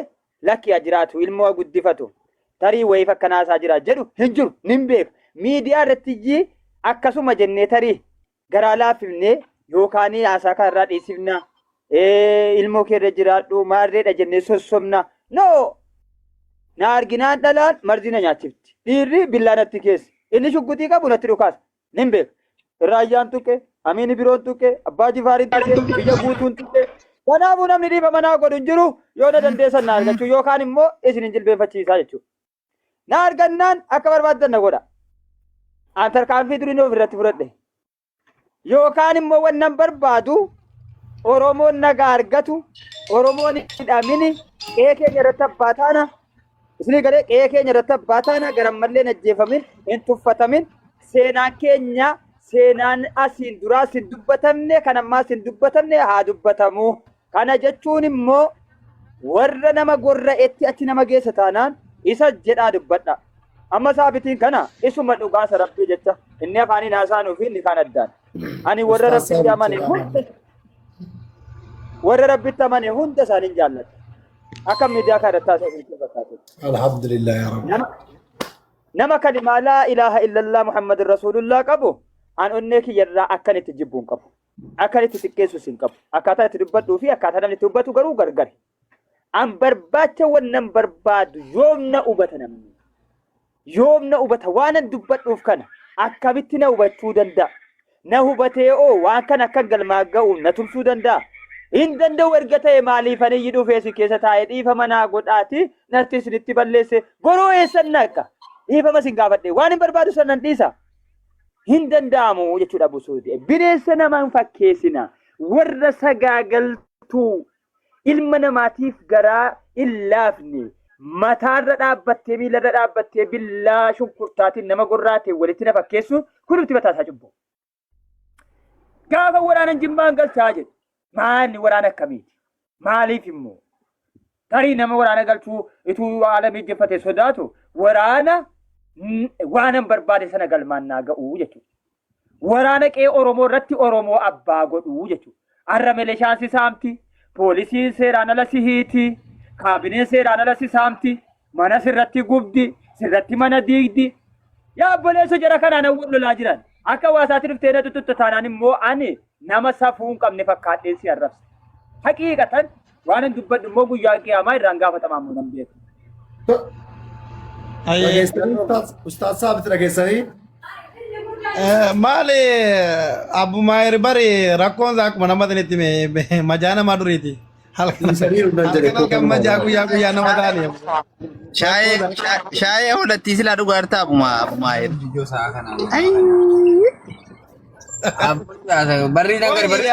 lakki jiraatu ilmoo guddifatu. Tarii wayii fakkanaa isaa jira jedhu hin jiru nin beeka. Miidiyaa irratti akkasuma jennee tarii garaa laafifnee yookaan haasaa kanarraa dhiisifna. Ilmoo keerra jiraadhu maarreedha jennee sossobna. No! Na arginaan dhalaan marzii na nyaachifti. Dhiirri billaa natti keessa. Inni shugguxii qabu natti dhukaasa. Nin beeka. Raayyaan tuqe, Amiini biroon tuqe, Abbaa Jifaariin tuqe, biyya guutuun tuqe. Kanaafuu namni dhiiba manaa godhu hin jiru yoo na dandeessan na argachuu yookaan immoo isin hin jilbeenfachiisaa jechuudha. Na argannaan akka barbaaddan na godha. An tarkaanfii durii ofirratti fudhadhe. Yookaan immoo wannan barbaadu Oromoon nagaa argatu, Oromoon hidhamini qe'ee keenya irratti abbaa taana. Isinii galee qe'ee keenya irratti abbaa taana garammallee ajjeefamin hin tuffatamin seenaan keenya seenaan asiin duraa sin dubbatamne kan ammaa sin dubbatamne haa dubbatamu. Kana jechuun immoo warra nama gorra'etti achi nama geessa taanaan isa jedhaa dubbadha. Amma saabitiin kana isuma dhugaasa rabbii jecha inni afaaniin haasaan ofii inni kaan addaan. Ani warra rabbitti amane hunda isaaniin jaalladha. Akka miidiyaa kanatti taasisu fakkaatu. Alhamdulillah yaa Rabbi. Nama kalimaa laa ilaaha illallah Muhammadin Rasuulullah qabu an onnee kiyyarraa akkan itti jibbuun qabu. Akkan itti xiqqeessus hin qabu. Akkaataa itti dubbadhuu fi akkaataa namni itti dubbatu garuu gargari. An barbaacha wannan barbaadu yoomna hubata namni. Yoomna hubata waanan dubbadhuuf kana akkamitti na hubachuu danda'a. Na hubatee waan kana akka galmaa ga'u na tumsuu danda'a. Hin danda'u erga ta'e maaliif ani iyyuu dhufee keessa taa'ee dhiifama naa godhaati natti isinitti balleesse goroo eessan naqa. Dhiifama sin gaafadhe waan hin barbaadu sanan dhiisa. Hin danda'amu jechuudha busuuti. Bineensa namaan fakkeessina warra sagaagaltuu ilma namaatiif garaa hin laafne mataarra dhaabbattee miilarra dhaabbattee billaa shunkurtaatiin nama gorraatee walitti na fakkeessuun kun nuti mataasaa cubbu. Gaafa waraana Jimmaan galchaa jedhu maalni waraana akkamiiti? Maaliif immoo tarii nama waraana galchuu ituu haala miijjeffatee sodaatu waraana waanan barbaade sana galmaannaa ga'uu jechuudha. Waraana qe'ee Oromoo irratti Oromoo abbaa godhuu jechuudha. Har'a milishaan si saamti, poolisiin seeraan ala si hiiti, kaabineen seeraan ala si saamti, mana sirratti gubdi, sirratti mana diigdi. Yaa obboleessa jara kanaan hawwan lolaa jiran. Akka hawaasaatti dhuftee na tuttutta taanaan immoo ani nama safuu hin qabne fakkaadheen si arrabsa. Haqiiqatan waan hin dubbadhu immoo guyyaa qiyaamaa irraan gaafatamaa immoo nan beeku. Ustaaz Saabit dhageessanii? Maali Abu Maher bari rakkoon isaa akkuma nama sanitti majaa namaa duriiti. Halkan majaa guyyaa nama taane. Shaayee hodhattii silaa dhugaartaa Abu Maher. Barri nagar barri.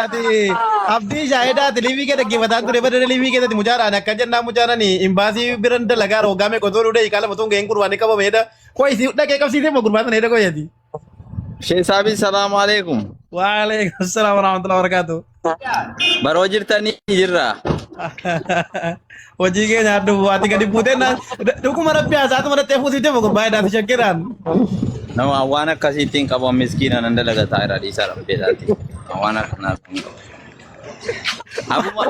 Abdii shaayidaati liivii kee dhaggeeffataa ture badda liivii keessatti mucaadhaan akka jennaan mucaadhaan imbaasii biran dalagaa roogame qotoo dhudhee hiikala mutuun ga'een gurbaanii qabameedha. Qo'isi dhaqee qabsiisee ma gurbaatan heeda qoyati. Sheikh Sabi, salaam alaikum. Waalaikum salam warahmatullahi wabarakatuh. Baroo jirtanii jirra. Hojii keenya adda bu'aati gadi buutee dhuguma rabbi haasaatu madattee fuusitee ma gurbaadhaati shakkiraan. Nama waan akkasiitiin qabu miskiina nan dalagataa irraa dhiisaa rabbeetaati. Waan akkanaas hin qabu.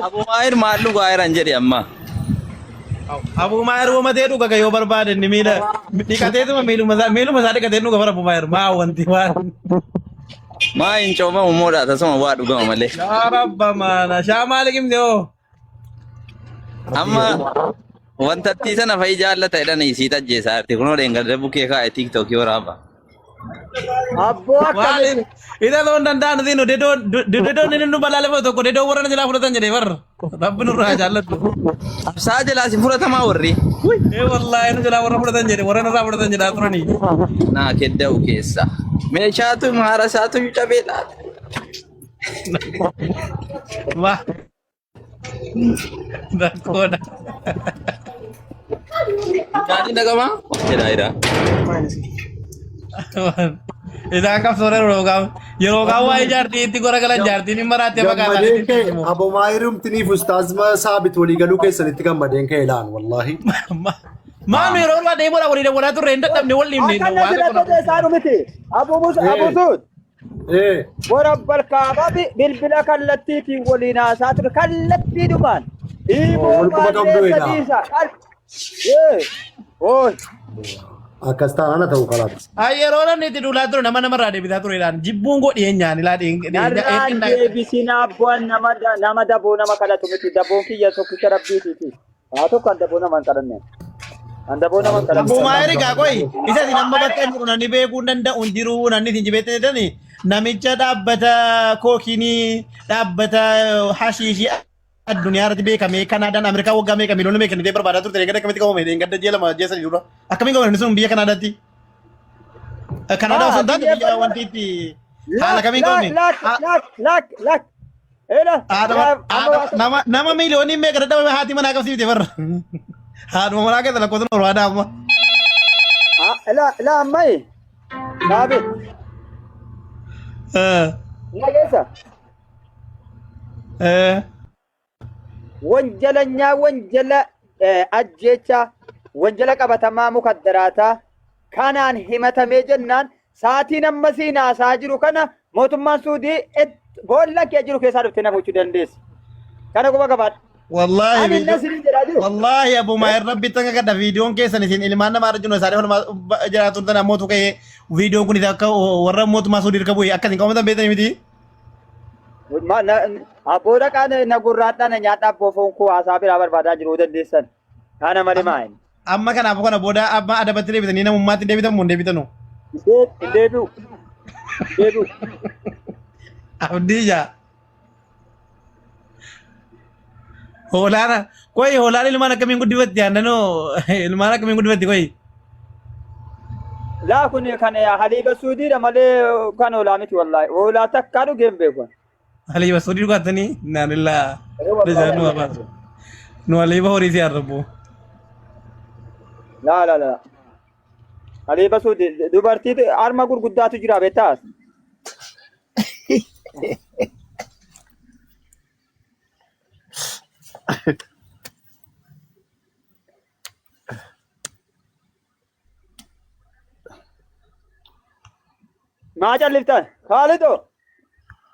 Abu Maher maal dhugaa jiran jedhe amma. Abu Maher wama ta'e dhuga yoo barbaade ni miila dhiqateetuma miiluma isaa dhiqatee dhuga bara Abu Maher maa wanti waan. Maa hin cooma ummoodha tasuma waa dhugama malee. Yaa rabba maana shaa maali qimte hoo. Amma wantattii sana fa'i jaallata jedhan isii tajjeessaa jirti kunoo dheengadda bukkee kaa'e TikTok yoo raaba. Abboo akkamitti. Ida loon danda'an siin dedoon inni nu balaaleffatu tokko dedoo warra na jalaa fudhatan jedhee barra. Rabbi nurraa jaalladhu. Absaa jalaa si fudhatamaa warri. Wallaahi nu jalaa warra fudhatan jedhe warra narraa fudhatan jedhaa turanii. Naa kedda'u keessa. Meeshaatu maara isaatu cabee laata. Wah. Dakkoodha. Nyaanni dhagamaa? Jedhaa jira. Isaan qabsooree yeroo gaawwaa ijaartii itti gora galan jaartiin hin maraattee fakkaatan. Abu Maherumtiniif Ustaaz Saabit waliigaluu keessanitti gammadeen ka'e laan wallaahi. Maami yeroo irraa deemuudha walii dabalaa turre hin dadhabne wal himne. Abu Suud. Bora balkaaba bilbila kallattiitiin waliin haasaa ture kallattiidhumaan. Walquma qabduudha. Akkas taanaan ta'u kalaati. Yeroo namni itti duulaa ture nama namarraa deebisaa turedhaan jibbuun godhi eenyaan ilaa narraa deebisin abboon nama daboo nama kadhatu miti daboon kiyya tokkicha rabbiitiiti. Haa tokko an daboo nama hin kadhanne. An daboo nama hin kadhanne. Abu Maher egaa qoyi isa isin amma bakka hin jiru namni beekuu hin danda'u hin jiru namni isin jibeetti jedhani namicha dhaabbata kookiinii dhaabbata hashiishii addunyaa irratti beekame Kanaadaan Ameerikaa waggaa meeqa miliyoona meeqa nitee barbaadaa turte eegada akkamitti qabame eegada jeelama jeesanii dura akkamiin qabame sun biyya Kanaadaatti Kanaadaa osoo hin taate biyya wanti itti haala kamiin qabame nama miliyoonii meeqa dadhabame haati manaa qabsiifte barra haaduma manaa keessa lakkoofsa norwaadaa amma. La ammai Saabit. Nageessa. Wanjalanya wanjala ajjecha wanjala qabatamaa mukaddaraataa kanaan himatamee jennaan saatiin amma siinaasaa jiru kana mootummaan Suudii boolla kee jiru keessaa dhuftee na gochuu dandeessi. Kana quba qabaadha. Wallahi Abu Maher rabbi tanga kada videoon keessan isin ilmaan namaa arjuna isaanii jiraatu tan ammoo tuqee videoon kun akka warra mootummaa Suudii qabu akkasiin qabamatan beektan miti. Abooda kaan na gurraadhaan nyaata abboofoon koo haasaa biraa barbaadaa jiru dandeessan. Kana malee maa'in. Amma kanaaf kana booda amma adabatti deebitanii namummaatti deebitan moo hin deebitanu? Hin deebi'u. Deebi'u. Abdii jaa. Hoolaana koi hoolaan ilmaan akkamiin guddifatti yaannanoo ilmaan akkamiin guddifatti koi. Laa kun kan haliiba Suudiidha malee kan hoolaa miti wallaahi. Hoolaa takkaa dhugeen beeku. Haliiba Suudii dhugaatanii naanillaa nu haliiba horii si arrabu. La. Ali basu dubartii arma gurguddaatu jira beektaas. Maca liftan Khalido.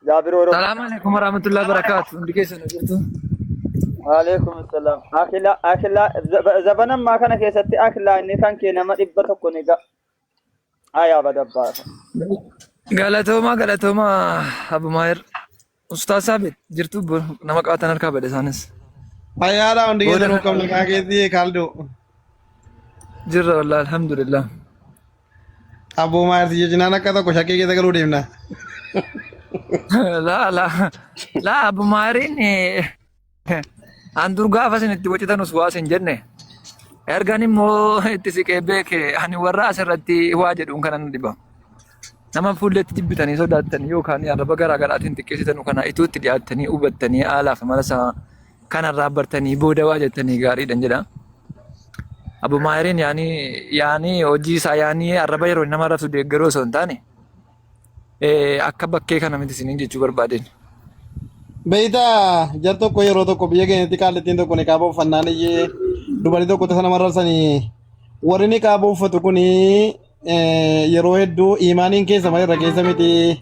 Jabir Oro. Salam alaikum warahmatullahi wabarakatuh. Indikeessa na jirtu. Waalaikum assalam. Akhila zabanan ma kana keessatti akhila inni kan kee nama 100 ni ga. Aya badabba. Galatooma Abu Maher. Ustaz Sabit jirtu nama qaatan harkaa badhe isaanis. Ayyaadha hundi keessanuu qabna kaakeetii Khalidoo. Jirra wallahi alhamdulillah. Abu Maher si jechinaan akka tokko shakkii keessa galuu deemna. La Abu Maherin an dur gaafa isin itti bocitanus waa isin jenne. Ergan immoo itti siqee beeke ani warra asirratti waa jedhuun kanan dhiba. Nama fuulletti jibbitanii sodaatanii yookaan arraba garaa garaatiin xiqqeessitan kana ituutti dhiyaattanii hubattanii haalaaf malasa kanarraa bartanii booda waa jettanii gaariidhan jedha. Abu Maherin yaani hojii isaa yaani arraba yeroo nama raftu deeggaruu osoo hin taane akka bakkee kana miti isiniin jechuu barbaadeen. Beeyta jar tokko yeroo tokko biyya keenyatti kaallettiin tokko ni qaaba uffannaan iyyee dubartii tokko tasa nama rarsanii warri ni qaaba uffatu kuni yeroo hedduu imaaniin keessa malee irra keessa miti.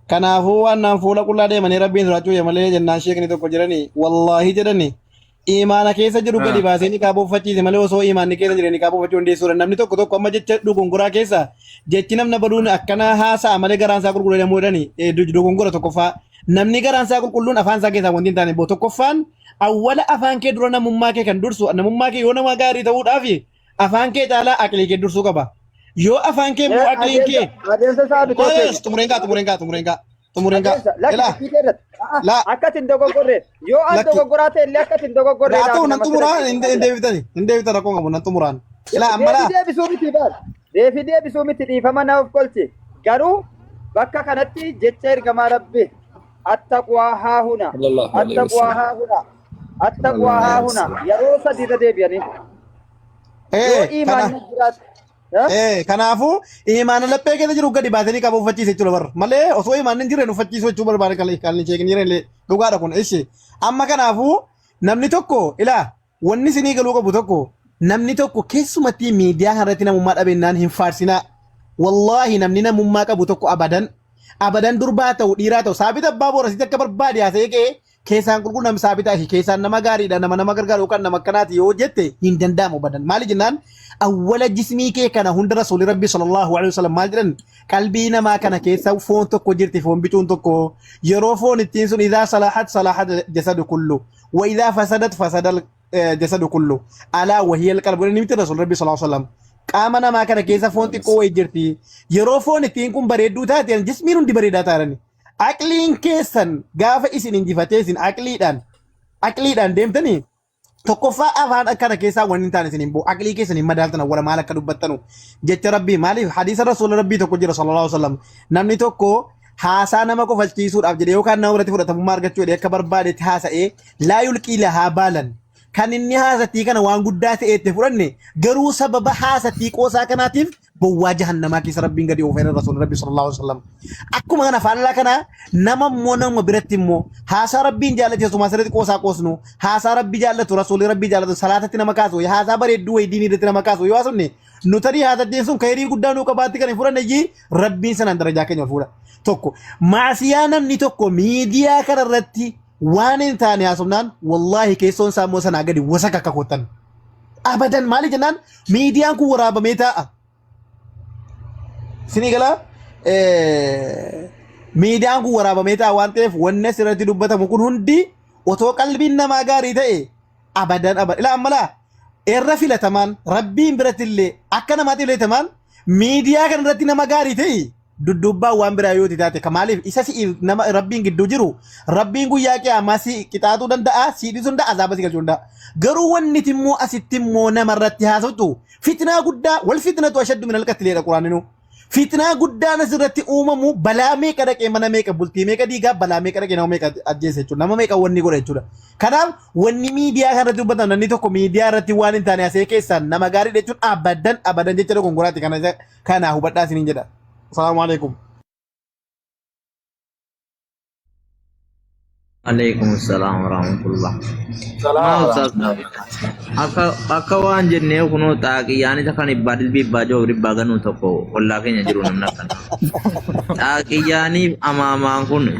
Kanaafuu waan naan fuula qullaa deemanii rabbiin sodaachuu malee jennaan sheekni tokko jiranii wallaahi jedhanii imaana keessa jiru gadi baasee ni qaaba uffachiise malee osoo imaanni keessa jiranii qaaba uffachuu hundeessuudha. Namni tokko amma jecha dhugunguraa keessa jechi namna baduun akkana haasa'a malee garaan isaa qulqulluu jedhamuu jedhanii dogongora tokkoffaa. Namni garaan isaa qulqulluun afaan isaa keessaa wanti hin taane boo tokkoffaan awwala afaan kee dura namummaa kee kan dursu namummaa kee yoo nama gaarii ta'uudhaaf afaan kee caalaa aqlii kee dursuu qaba. Yoo afaan kee moo aqliin kee xumureen gaa la akkatin dogoggorre yoo an dogoggoraa ta'e illee akkatin dogoggorre laatu nan xumuraa hin deebitan rakkoo qabu nan xumuraan ilaa ammalaa deebisuu miti dhiifama naaf kolchi garuu bakka kanatti jecha ergamaa rabbi attaqwaa haa huna yeroo sadii irra deebi'anii yoo imaanni jiraatu kanaafuu imaana laphee keessa jiru gadi baatanii qaba uffachiisa jechuudha barra malee osoo imaanni hin jirre uffachiisuu jechuu barbaade kalli sheekin jirre dhugaadha kun ishi amma kanaafuu namni tokko ilaa wanni isinii galuu qabu tokko namni tokko keessumatti miidiyaa kanarratti namummaa dhabennaan hin faarsinaa wallahi namni namummaa qabu tokko abadan durbaa ta'u dhiiraa ta'u saabita abbaa boorasitti akka barbaade haasa'ee qe'ee keessaan qulqulluu nam saabitaa fi keessaan nama gaariidha nama gargaaru yookaan nama akkanaati yoo jette hin danda'amu abadan maali jennaan awwala jismii kee kana hunda rasuuli rabbi sallallahu alaihi wasallam maal jedhan qalbii namaa kana keessa foon tokko jirti foon bicuun tokko yeroo foon ittiin sun idaa salahat jasadu kullu wa idaa fasadat jasadu kullu alaa wahiyal qalbu ni miti rasuuli rabbi sallallahu alaihi wasallam qaama namaa kana keessa foon xiqqoo wayii jirti yeroo foon ittiin kun bareedduu taate jismiin hundi bareedaa taarani aqliin keessan gaafa isin injifatee isin aqliidhaan deemtanii tokkoffaa afaan akkana keessaa wanni hin taane isin hin bu'u aqlii keessan hin madaaltan wala maal akka dubbattanu jecha rabbii maaliif hadiisa rasuula rabbii tokko jira sallallahu alaihi wasallam namni tokko haasaa nama kofalchiisuudhaaf jedhee yookaan nama irratti fudhatamummaa argachuu jedhee akka barbaadetti haasa'ee laa yulqii lahaa baalan kan inni haasattii kana waan guddaa ta'etti fudhanne garuu sababa haasattii qoosaa kanaatiif bowwaa jahannamaa keessa rabbiin gadi oofeera rasuula rabbii sallallahu alaihi wasallam akkuma kana faallaa kana nama biratti immoo haasaa rabbiin jaallate suma asirratti qoosaa qoosnu haasaa rabbii jaallatu rasuuli rabbii jaallatu salaatatti nama kaasu haasaa bareedduu wayii diinii irratti nama kaasu yoo haasofne nutari haasattiin sun kayrii guddaa nuu qabaatti kan hin fudhanne iyyii rabbiin sanaan darajaa keenya ol fuudha tokko maasiyaa namni tokko miidiyaa kana irratti waan hin taane haasofnaan wallaahi keessoon isaa immoo sanaa gadi wasaka akka kottan abadan maali jennaan miidiyaan kun waraabamee taa'a sinii galaa miidiyaan kun waraabamee taa'a waan ta'eef wanni asirratti dubbatamu kun hundi otoo qalbiin namaa gaarii ta'e abadan ilaa ammalaa irra filatamaan rabbiin biratti illee akka namaatti filatamaan miidiyaa kan irratti nama gaarii ta'e duddubbaa waan biraa yoo taate kamaaliif isa si nama rabbiin gidduu jiru rabbiin guyyaa qiyaamaa si qixaatuu danda'a si dhiisuu danda'a azaaba si galchuu danda'a garuu wanni immoo asitti immoo nama irratti haasoftu fitnaa guddaa wal fitnatu ashaddu min alqatliidha quraaninu Fitnaa guddaan asirratti uumamu balaa meeqa dhaqee mana meeqa bultii meeqa diigaa balaa meeqa dhaqee nama meeqa ajjeese jechuudha. Nama meeqa wanni godha jechuudha. Kanaaf wanni miidiyaa kanarratti dubbatan namni tokko miidiyaa irratti waan hin taane asee keessaan nama gaarii jechuun abadan jecha dogongoraatii kana hubadhaa isiniin jedha. Salaamu alaikum. Alaikum salam warahmatullah. Akka waan jennee kunoo xaaqiyaan isa kan ibbaa dilbii ibbaa joo dhibbaa ganuu tokko ollaa keenya jiru namni akkana. Xaaqiyaanii amaamaan kun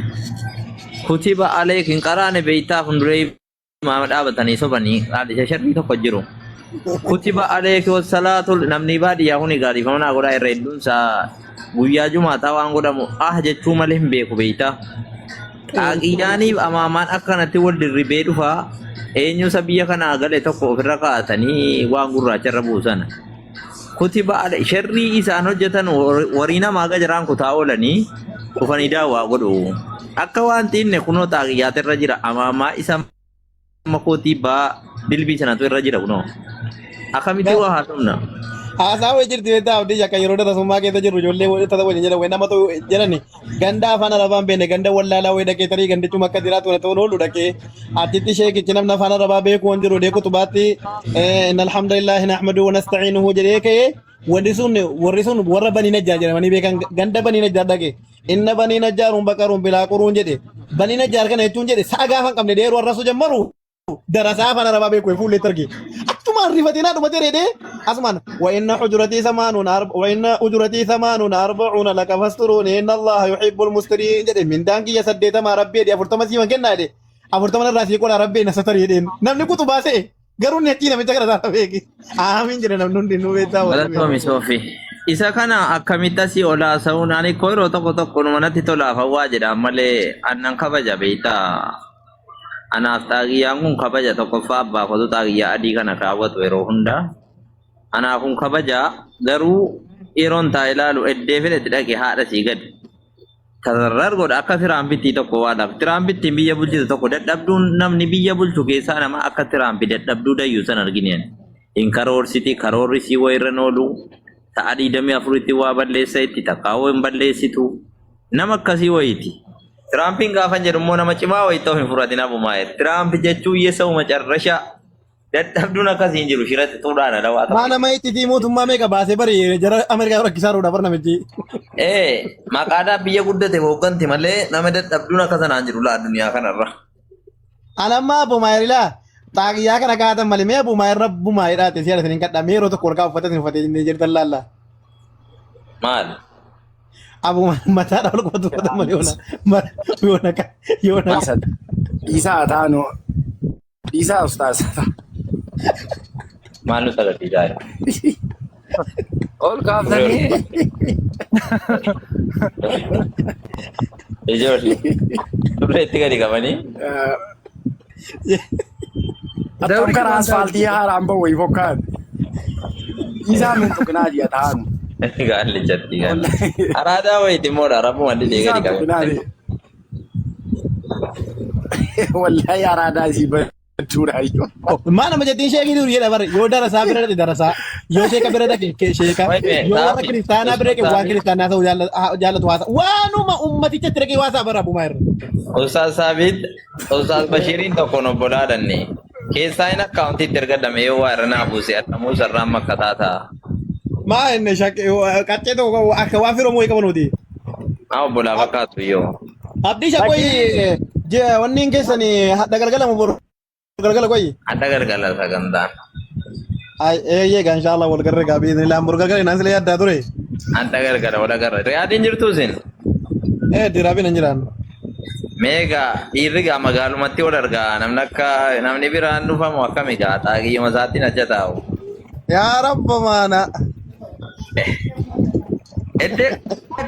kutiba aleek hin qaraane beeytaa fuulduree imaama dhaabatanii sobanii dhaadhicha sharrii tokko jiru. Kutiba aleek salaatu namni baadiyyaa kun gaariifamnaa godhaa irra hedduunsaa guyyaa jumaataa waan godhamu jechuu malee hin beeku beeytaa. Xaaqiyaaniif amaamaan akkanatti wal dirribee dhufaa eenyusa biyya kanaa gale tokko ofirra kaa'atanii waan gurraacharra buusan. Kutiba sharrii isaan hojjetan warii namaa gajaraan kutaa oolanii dhufanii daawwaa godhu. Akka waan xiinne kunoo xaaqiyaatirra jira amaamaa isa makootii baa dilbii sanatu irra jira kunoo. Akkamitti waa haasofna? Haasaa wayii jirti beektaa abdii akka yeroo darasummaa keessa jirru ijoollee tata waliin jedhan nama ta'u jedhani ganda afaan arabaan beene ganda wallaalaa wayii dhaqee tarii gandichuma akka jiraatu ta'uun oolu dhaqee artitti sheekichi namni afaan arabaa beeku waan jiru deeku tubaatti inna alhamdulillahi nahmadu wa nasta'inuhu jedhee ka'ee warri sun warra banii najjaa jedhamanii beekan ganda banii najjaa dhaqee inna banii najjaaruun baqaruun bilaa quruun jedhe banii najjaar kana jechuun jedhe sa'a gaafa hin qabne dheeruu arrasu jammaru darasaa afaan arabaa beeku fuullee targee akkuma rifatinaa dhumate reedee asumaan وإن حجرتي ثمان أربعون لك فاسترون إن الله يحب المسترين جد من دانك يا سديت ما ربي دي أفرتما سيما كنا دي أفرتما الراسي يقول ربي نستري دين نمني كتب باسه قرون نتينا من تكرر ربي آمين جد نمنون دي نوبتا Galatoomii Soofii. Isa kana akkamittasi olaa sa'uun ani koyroo tokko numanatti tolaaf hawaa jedha malee annan kabaja beeytaa. Anaaf xaaqiyyaan kun kabaja tokkoffaa abbaa kootu xaaqiyyaa adii kana kaawwatu yeroo hundaa. Anaaf kun kabaja garuu yeroon taa ilaalu eddee fedhetti dhaqe haadha sii gadi. Kasarrar godha akka tiraampitti tokko waadhaaf. Tiraampitti biyya bulchitu tokko dadhabduun namni biyya bulchu keessaa nama akka tiraampi dadhabduu dayyuu san argineen. Hin karoorsiti karoorri sii wayirra noolu. Ta'a 24tti waa balleessa itti takkaawoo hin balleessitu. Nama akkasii wayiiti. Tiraampiin gaafan jedhu immoo nama cimaa wayii ta'uu hin fudhatin abumaa'e. Tiraampi jechuun yeessa'uma carrashaa. Dadhabduun akkasiin jiru shirratti tuudhaan alawaa ta'u. Maana ma'itti mootummaa meeqa baasee bari jara Ameerikaa rakkisaa roodha bar namichi. Maqaadhaan biyya guddate hoogganti malee nama dadhabduun akka sanaan jiru laa addunyaa kanarra. Alammaa Abumaayilaa xaaqiyyaa kana kaatan malee mee Abumaayirra Abumaayidhaate siyaada saniin kadhaa mee yeroo tokko ol kaa'u uffatee inni jirtan laalla. Maal? Abumaayir mataadha ol qabatu uffata malee yoona. Dhiisaa taanu dhiisaa ustaas. Maal nu sagadhiisaa jira? Ol kaaftanii. Ijoollee turre itti gadi qabanii. Attam karaa asfaaltii haaraan bahu wayii fokkaan. Dhiisaa min tuqnaa ji'a taanu. Gaalli jatti gaalli. Araadaa wayiiti immoo raafuu malli gadi qabee. Wallahi araadaa isii bachuudha iyyuu. Mana majatiin sheekii duri jedha bar yoo darasaa bira dhaqe darasaa yoo sheeka bira dhaqe sheeka yoo warra kiristaanaa bira dhaqe waan kiristaanaa ta'uu jaallatu haasa waanuma ummaticha dhaqe waasaa bara Abumaayir. Ustaaz Saabit Ustaaz Bashiriin tokkoon obbolaa dhanne keessaa hin akkaawuntiitti ergadame yoo waa irra naa buuse adhamuu sarraan makkataa ta'a. Maa inni qaccee tokko akka waan firoo moo'ee qabanuuti. Obbolaa fakkaatu yoo. Abdii shakkooyi wanni hin keessanii hadda galgalamu boru. Galgala koyi. Ada galgala sagantaan. Eeyyee gaa inshallah wal garre gaa biizni laan bor galgala naan sila yaaddaa ture. Ada galgala wal garre. Riyaadiin jirtu sin. Diraabiin hin jiraan. Meegaa dhiirri gaa magaalumatti wal argaa namni biraan dhufamu akkami gaa xaaqiyyuma isaattiin acha taa'u. Yaa rabba maana. Edde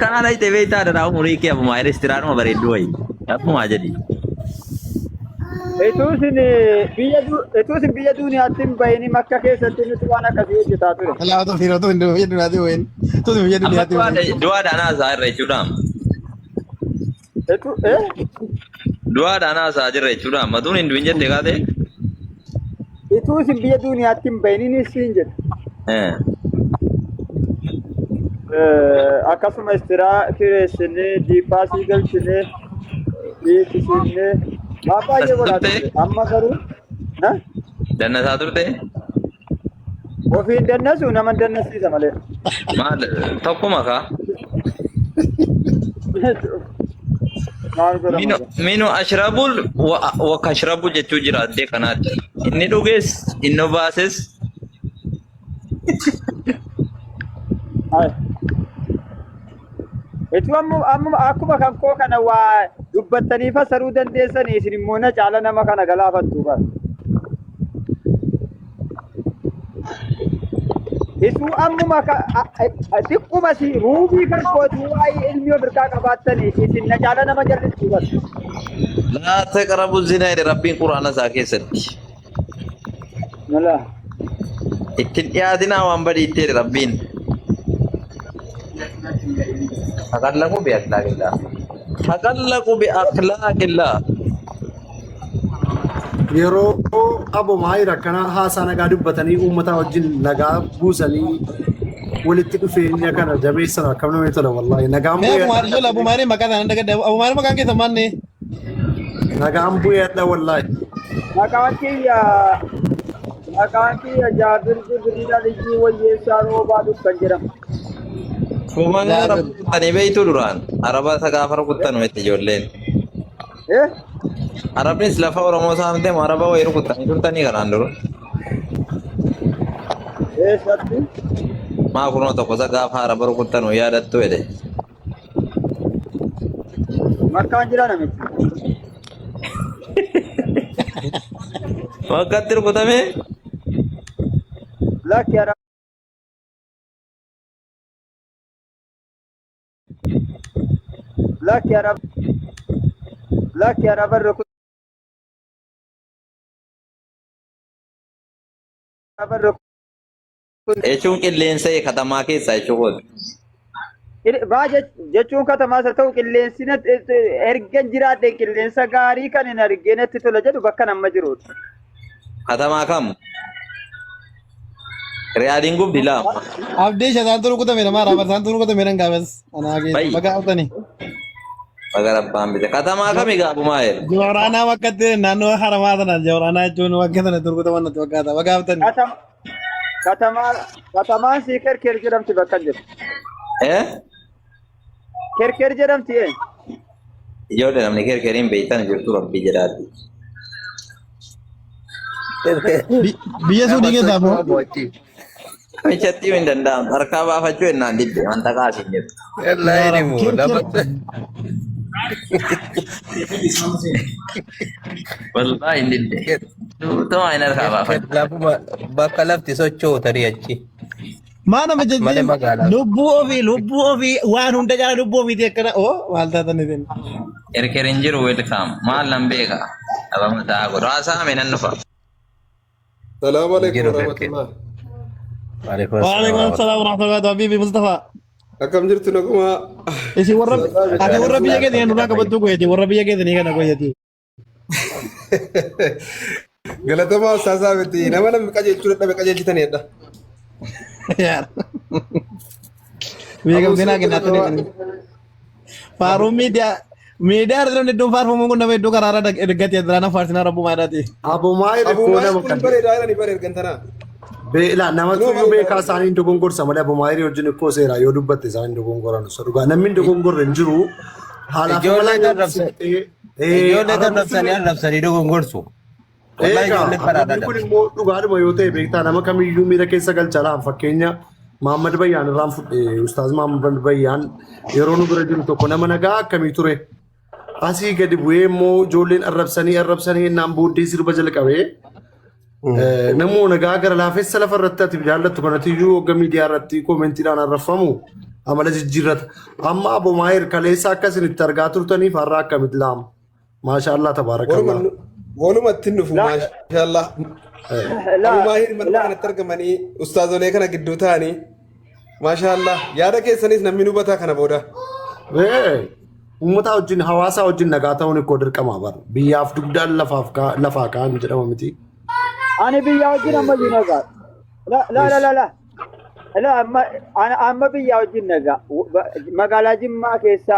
kanaan ayite beektaa dha umurii kee Abumaayir istiraanuma bareedduu wayi. Akkuma jedhi. Etuusin biyya duuniyaatti bayini makka keessatti nuti waan akkasii hojjetaa ture. Laatu fiirootu hin biyya duuniyaatti wayin. Tuuti biyya duuniyaatti wayin. Du'aadhaan haasaa irra jechuudhaan. Du'aadhaan haasaa jirra jechuudhaan. Matuun hin du'in jette kaate. Etuusin biyya duuniyaatti bayini siin jedha. akkasuma istiraa kireessine diipaasii galchine dhiitisine waa baay'ee godhaa turre amma garuu dannasaa turte ofiin dannasu nama dannasiisa malee maal tokkuma kaa minu ashrabul wa kashrabu jechuu jira addee kanaatti inni dhugees inni baases Itu amma akkuma kan koo kana waa dubbattanii fasaruu dandeessanii isin immoo na caala nama kana galaafattu bara. Isu ammuma xiqquma si ruubii kan kootu waa'ee ilmi ofirkaa qabaattanii isin na caala nama jallisu bara. laa taqrabu zinaa jedhe rabbiin quraana isaa keessatti Mala. ittiin dhiyaatinaa waan badii itti rabbiin تقلقوا بأخلاق الله تقلقوا بأخلاق الله yeroo Abu Maayir akkana haasaa nagaa dubbatanii uummata wajjin nagaa buusanii walitti dhufeenya kana jabeessan akkam namatti tola wallahi nagaan bu'ee Abu Maayir maqaa sana dagadda Abu Maayir maqaan keessa maanne nagaan bu'eedha wallahi maqaan kiyya Jaabir Jibriil Alijii Wayyeessaa Roobaa dubban jedhama. Kumana Arabani beitu duran Araba sagafar kuttan weti jollen Arabnis lafa Oromo samte Araba wayru kuttan turtani kanan dulu satti ma kuno to ko sagafa Araba kuttan ya dattu ede makkan jira namichi wakatir kutame laki Arab لك يا رب الركن Echuun qilleensa katamaa keessaa jechuudha. Jechuun katamaa isa ta'u qilleensi erga jiraadhe qilleensa gaarii kan hin arginetti tola jedhu bakka nama jirudha. Katamaa kam? Riyaadiin gubdi lama. Abdii shasaan turu kutame nama raafar saan turu kutame nan gaafas. Anaagee bagaa utani. Bagaa rabbaan bite. Katamaa kami gaabu maayel? Jawraanaa wakkatti naannoo haramaa sana jawraanaa jechuun wakka sana turu kutaman natti fakkaata. Bagaa utani. Katamaan si kerker jedhamti bakka jiru. Kerker jedhamti ee? Ijoollee namni kerkeriin beektan jirtu rabbii jedhaati. Biyya suudii keessaa moo? Michatti hin danda'amu. Harkaa baafachuu ennaan dibbe wanta kaasiin jirtu. Wallahi hin dibbe. Tuma hin harkaa baafachuu. Bakka lafti socho'u tarii achi. Maa nama jechuun lubbuu ofii waan hunda jala lubbuu ofiiti akkana maal taatan isin. Kerkeriin jiru welkaam maal nan beeka. Dhaba mataa godhu haasaame nan dhufa. السلام عليكم ورحمة الله. وعليكم السلام ورحمة الله حبيبي مصطفى. أكم جرت نقوم. إيش ورب يجي ذي أنا كبدو كويتي ورب يجي ذي كنا كويتي. قلت ما أستاذ بتي نما نم كذي تقول نم كذي جتني هذا. يار. بيجي كنا كنا تاني. فاروم media ada dalam itu farm mungkin nama itu karena ada dekat ya dalam farm Abu Maayir tadi. Abu Maayir bukan beredar ni beredar gantara. Bela nama tu mereka saling dukung sama Abu Maayir ujung itu sera yodu betul saling dukung koran seruga namin dukung koran juru halah Ijoollee dabsanii dukung gorsu. Kun immoo dhugaadhuma yoo ta'e beektaa nama kamiyyuu miira keessa galchaa fakkeenya Muhammad Bayyaan irraan fudhee Ustaaz Muhammad Bayyaan yeroo nu bira jiru tokko nama nagaa akkamii ture. Asii gadi bu'ee immoo ijoolleen arrabsanii naan booddee sirba jalqabee namoo nagaa gara laafessa lafa irratti ati jaallattu kanatiyyuu hogga miidiyaa irratti koomentiidhaan arraffamu amala jijjiirrata. Amma Abu Maayir kaleessa akkasin itti argaa turtaniif har'a akkamitti laama. Maashaallah tabaarakallah. Walumatti nufu maashaallah. Abu Maayir mana kanatti argamanii ustaazolee kana gidduu ta'anii maashaallah yaada keessanis namni hubataa kana booda. Uummata wajjin hawaasaa wajjin nagaa ta'uun ikkoo dirqama bara. Biyyaaf dugdaan lafaa ka'an jedhama miti. Ani biyya wajjin ammayyuu nagaa. La. لا amma biyya wajjin nagaa magaalaa Jimmaa keessa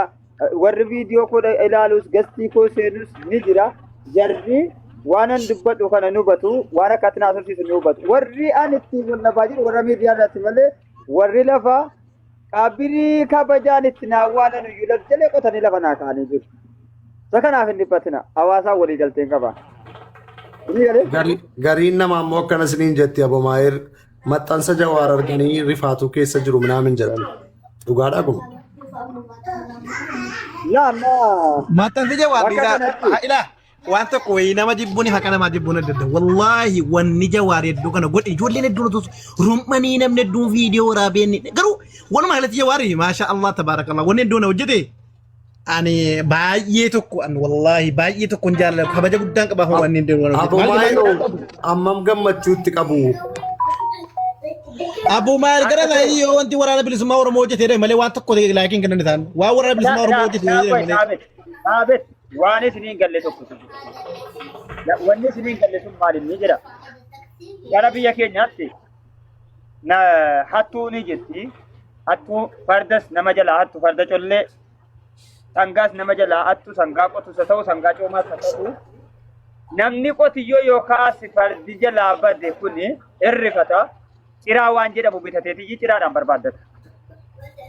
warri viidiyoo koo ilaalus gastii koo seenus ni jira jarri waanan dubbadhu kana nu hubatu waan akka itti naasofsiisu nu hubatu warri ani ittiin wal nafaa jiru warra miidiyaa irratti malee warri lafa qaabbirii kabajaan itti naawwaalan iyyuu lafjalee qotanii lafa naa kaa'anii jiru. Isa kanaaf hin dhiphatina hawaasaa walii galteen qaba. Gariin nama ammoo akkana isiniin jetti Abomaayir maxxansa Jawaar arganii rifaatu keessa jiru minaamin jedhan dhugaadhaa kun. Maxxansa Jawaar dhiiraa ilaa waan tokko wayii nama jibbuun haqa namaa jibbuun adda adda wallaahi wanni Jawaar hedduu kana godhe ijoolleen hedduun utus rummanii namni hedduun viidiyoo waraabeen garuu walumaa galatti Jawaar maasha Allah tabaarakallah wanni hedduun hojjete ani baay'ee tokko an wallahi baay'ee tokko jaalala kabaja guddaan qaba wanni hedduun Abomaayir ammam gammachuutti qabu. Abomaayir gara laayii yoo wanti waraana bilisummaa Oromoo hojjetee malee waan tokko laakiin kan inni ta'an waan waraana bilisummaa Oromoo hojjetee malee. Waan isiniin galle tokko wanni isiniin galle sun maal inni jira gara biyya keenyaatti na hattuu ni jirti hattuu fardas nama jalaa hattu farda collee sangaas nama jalaa hattu sangaa qotus haa ta'u sangaa coomaas haa ta'u namni qotiyyoo yookaas fardi jalaa bade kun irrifata ciraa waan jedhamu bitateetii ciraadhaan barbaaddata.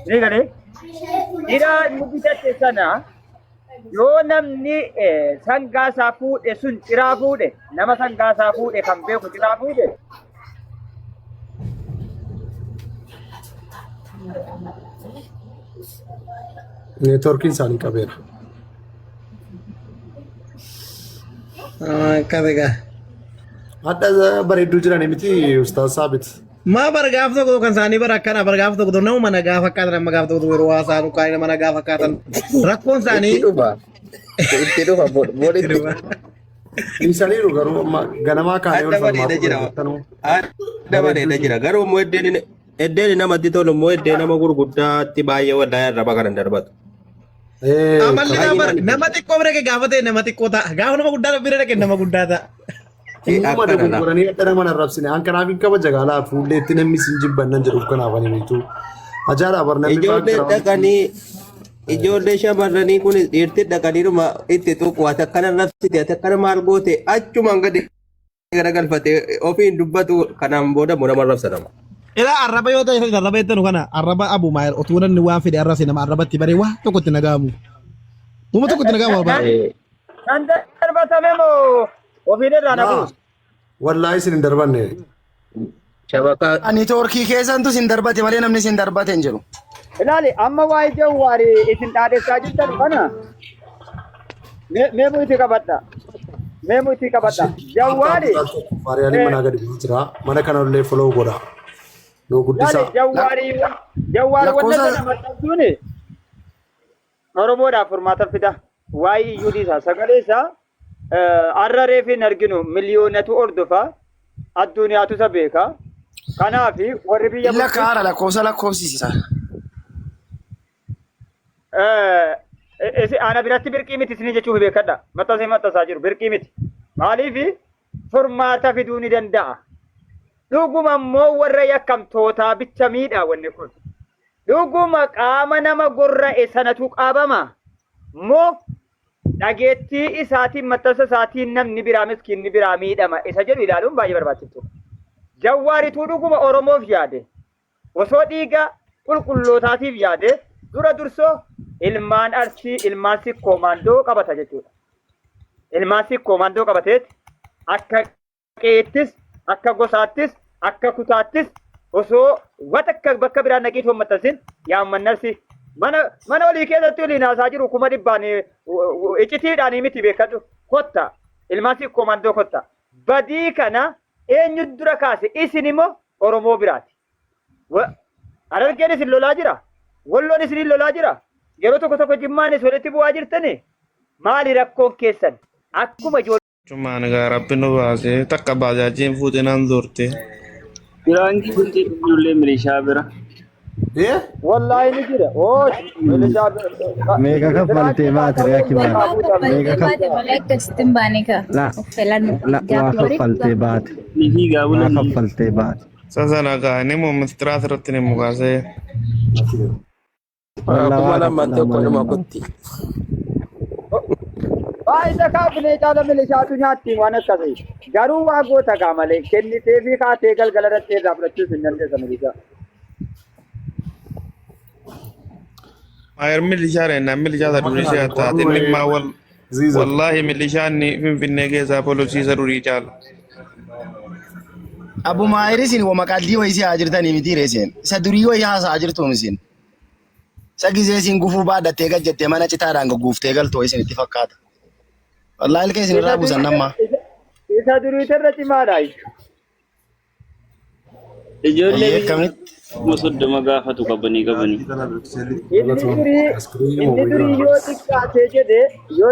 Ni galee ciraa inni bitate sana yoo namni sangaasaa fuudhe sun ciraa fuudhe nama sangaasaa fuudhe kan beeku ciraa fuudhe Neetworkiin isaanii qabeera. Kabeegaa. Adda bareedduu jiran miti Ustaaz Saabit. Maa bargaaf tokko kan isaanii bara akkana bargaaf tokko nama mana gaafa fakkaatan amma gaafa tokko yeroo haasaan ukaayina mana gaafa fakkaatan rakkoon isaanii. Itti dhufa booditti dhufa. Isaniiru garuu ganamaa kaayee ol falmaa. Adda bareeda jira garuu immoo eddeen namatti tolu immoo eddeen nama gurguddaatti baay'ee waldaa irra baqatan darbatu. Amalli nama xiqqoo bira gaafa ta'e nama xiqqoo ta'a gaafa nama guddaa bira dhaqe nama guddaa ta'a. Uumama dogongoranii adda nama narrabsine an kanaaf hin kabaja gaalaa fuulleetti namni sin jibbannan jedhuuf kanaaf ani miitu. Ajaara barnamni ijoollee dhaqanii ijoollee shamarranii kun dhiirti dhaqaniiruma itti tuqwaate akkana rabsite akkana maal goote achumaan gadi garagalfate ofiin dubbatu kanaan booda nama rabsanama. Ilaa arraba yoo ta'e arraba jettanu kana arraba Abomaayir otuu namni waan fedhe arrabse nama arrabatti baree waa tokkotti nagaamu. Uma tokkotti nagaamu abbaa. Kan darbatame moo ofiin irraa nabu? Wallaahi isin hin darbanne. Ani Toorkii keessantu sin darbate malee namni sin darbate hin jiru. Ilaali amma waa'ee Jawwaari isin dhaadessaa jirtan kana mee muitii qabadha. Mee muitii qabadha. Jawwaari. Faariyaan mana gadi jira. Mana kana illee follow godha. No guddisa. Jawwaari wanta kana maxxansuuni. Oromoodhaaf furmaata fida. Waa'ee iyyuu dhiisa sagalee isaa arra reefin arginu miliyoonatu ordofa addunyaatu isa beeka. Kanaaf warri biyya bulchu lakkaara lakkoofsiisa. Ana biratti birqii miti isin jechuuf beekadha. Maxxansaa jiru birqii miti. Maaliif furmaata fiduu ni danda'a. Dhuguma immoo warra yakkamtootaa bicha miidhaa wanni kun. Dhuguma qaama nama gorra'e sanatu qabama. Moo dhageettii isaatiin maxxansa isaatiin namni biraa miskiinni biraa miidhama isa jedhu ilaaluun baay'ee barbaachisaadha. Jawwaarituu dhuguma Oromoof yaade osoo dhiiga qulqullootaatiif yaade dura dursoo ilmaan Arsii ilmaan Sikkoo maandoo qabata jechuudha. Ilmaan Sikkoo maandoo qabateet akka qeettis akka gosaattis akka kutaattis osoo wata akka bakka biraan naqiitoo maxxansin yaamman Arsii mana olii keessatti waliin haasaa jiru kuma dhibbaan iccitiidhaan miti beekadhu kotta ilmaan Sikkoo maandoo kotta badii kana eenyu dura kaase isin immoo Oromoo biraati. Harargeen isin lolaa jira. Walloon isin lolaa jira. Yeroo tokko tokko Jimmaanis walitti bu'aa jirtani. Maali rakkoon keessan? Akkuma ijoollee. Cumaan egaa rabbi nu baase takka baajaajiin fuutee naan zorte. Biraanki kunti ijoollee milishaa bira. Wallahi ni jira. Oo milishaa bira. Meeqa kaffaltee baate re'aa kibbaa? Meeqa akkasitti baane ka. Waa kaffaltee baate. Waa kaffaltee baate. Sasa nagaa ni mu mistiraat irratti ni mukaasee. Akkuma lamman tokko nama kutti. Baay'ee kaafnee caala milishaatu nyaatti waan akkasii. Garuu waa goota gaa malee kennitee fi kaatee galgala irratti irraa fudhachuus hin dandeessa milishaa. Maayir milishaa reenna milishaa isa durii ishee taate inni maawwal. Wallahi milishaan ni finfinnee keessaa poolisiisa durii caala. Abu Maayir isin wama qaldii wayii haa jirtanii miti reeseen. Isa durii wayii haasaa jirtu isin. Isa gisee isin gufuu baadhattee gajjattee mana citaadhaan guuftee galtoo isin itti fakkaata. Wallahi ilka isin irraa buusan namma. Isa durii irra cimaadha. Ijoollee soddoma gaafatu qabanii. Inni durii yoo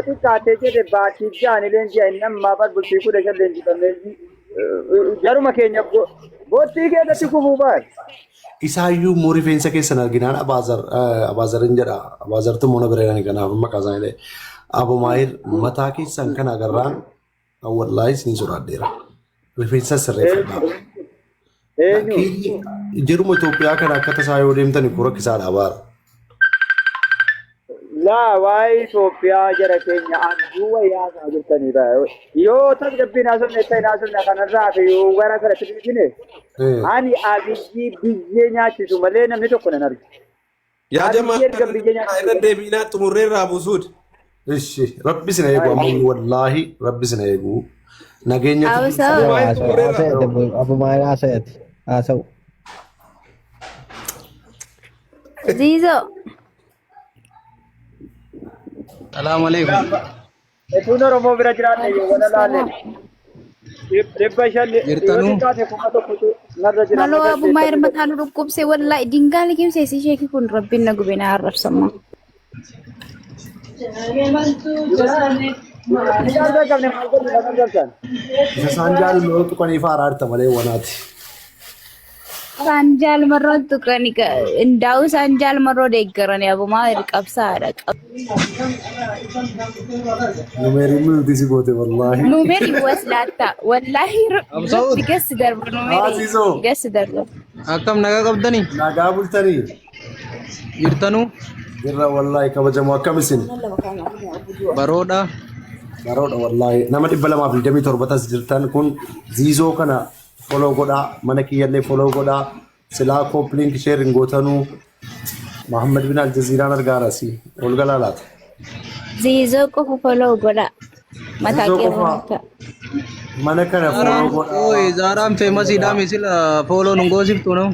xiqqaatee jedhe baatii ja'an leenji'a inni ammaa bar bultii 15 leenjifamee jaruma keenya boottii keessatti kufuu baay'ee. Isaayyuu moo rifeensa keessan arginaan abaazarin jedha. Abaazartu moona bireedhaan kanaaf maqaa isaanii Abu Maayir mataa keessan kan agarraan wallaahi isin sodaadheera. Rifeensa sirreeffadhaa. Jiruma Itoophiyaa kana akka tasaa yoo deemtan kura kisaadha baara. Laa waa'ee Itoophiyaa jara keenya anduu wayyaa isaa jirtanidha. Yoo tasgabbiin haasofne kanarraa fi yoo gara kanatti dhiibine ani abiyyi biyyee nyaachisu malee namni tokko nan argu. Yaa jamaa irra deebiinaa xumurree irraa buusuud. Ishi rabbi sina eegu amma wallaahi rabbi sina eegu. Nageenya Abu Maayir haasa'eeti. Haasa'u. Zizo. Salaamu alaikum. Etuun Oromoo bira jiraanne yoo wala laalle. Dhibba shan Jirtanuu. Maloo Abu Maayir mataan dhukkubse wallahi dingaa liqimse si sheeki kun rabbiin na gube na arrabsamma. Sanjal lo tuqanii faaraa jirta malee wanaati. Sanjal marroo tuqani ndaa'u sanjal marroo deeggarani Abu Maayir qabsaadha. Numeeri nuti si goote wallaahi. Numeri waslaata wallahi rabbi gas darba numeri gas darba. Akkam nagaa qabdanii? Nagaa bultanii? Jirtanuu? Jirra wallaahi kabajamoo akkam isin? Baroodha. Baroodha wallaahi nama 227 tas jirtan kun ziizoo kana follow godhaa mana kiyyallee follow godhaa silaa link sharing gootanuu Muhammad bin Aljazeeraan argaarasi ol galaalaata. Ziizoo qofa follow godhaa mataa keessa. Mana kana follow godhaa. Oi Zaaraan famousidha misila follow nungoosiftu no.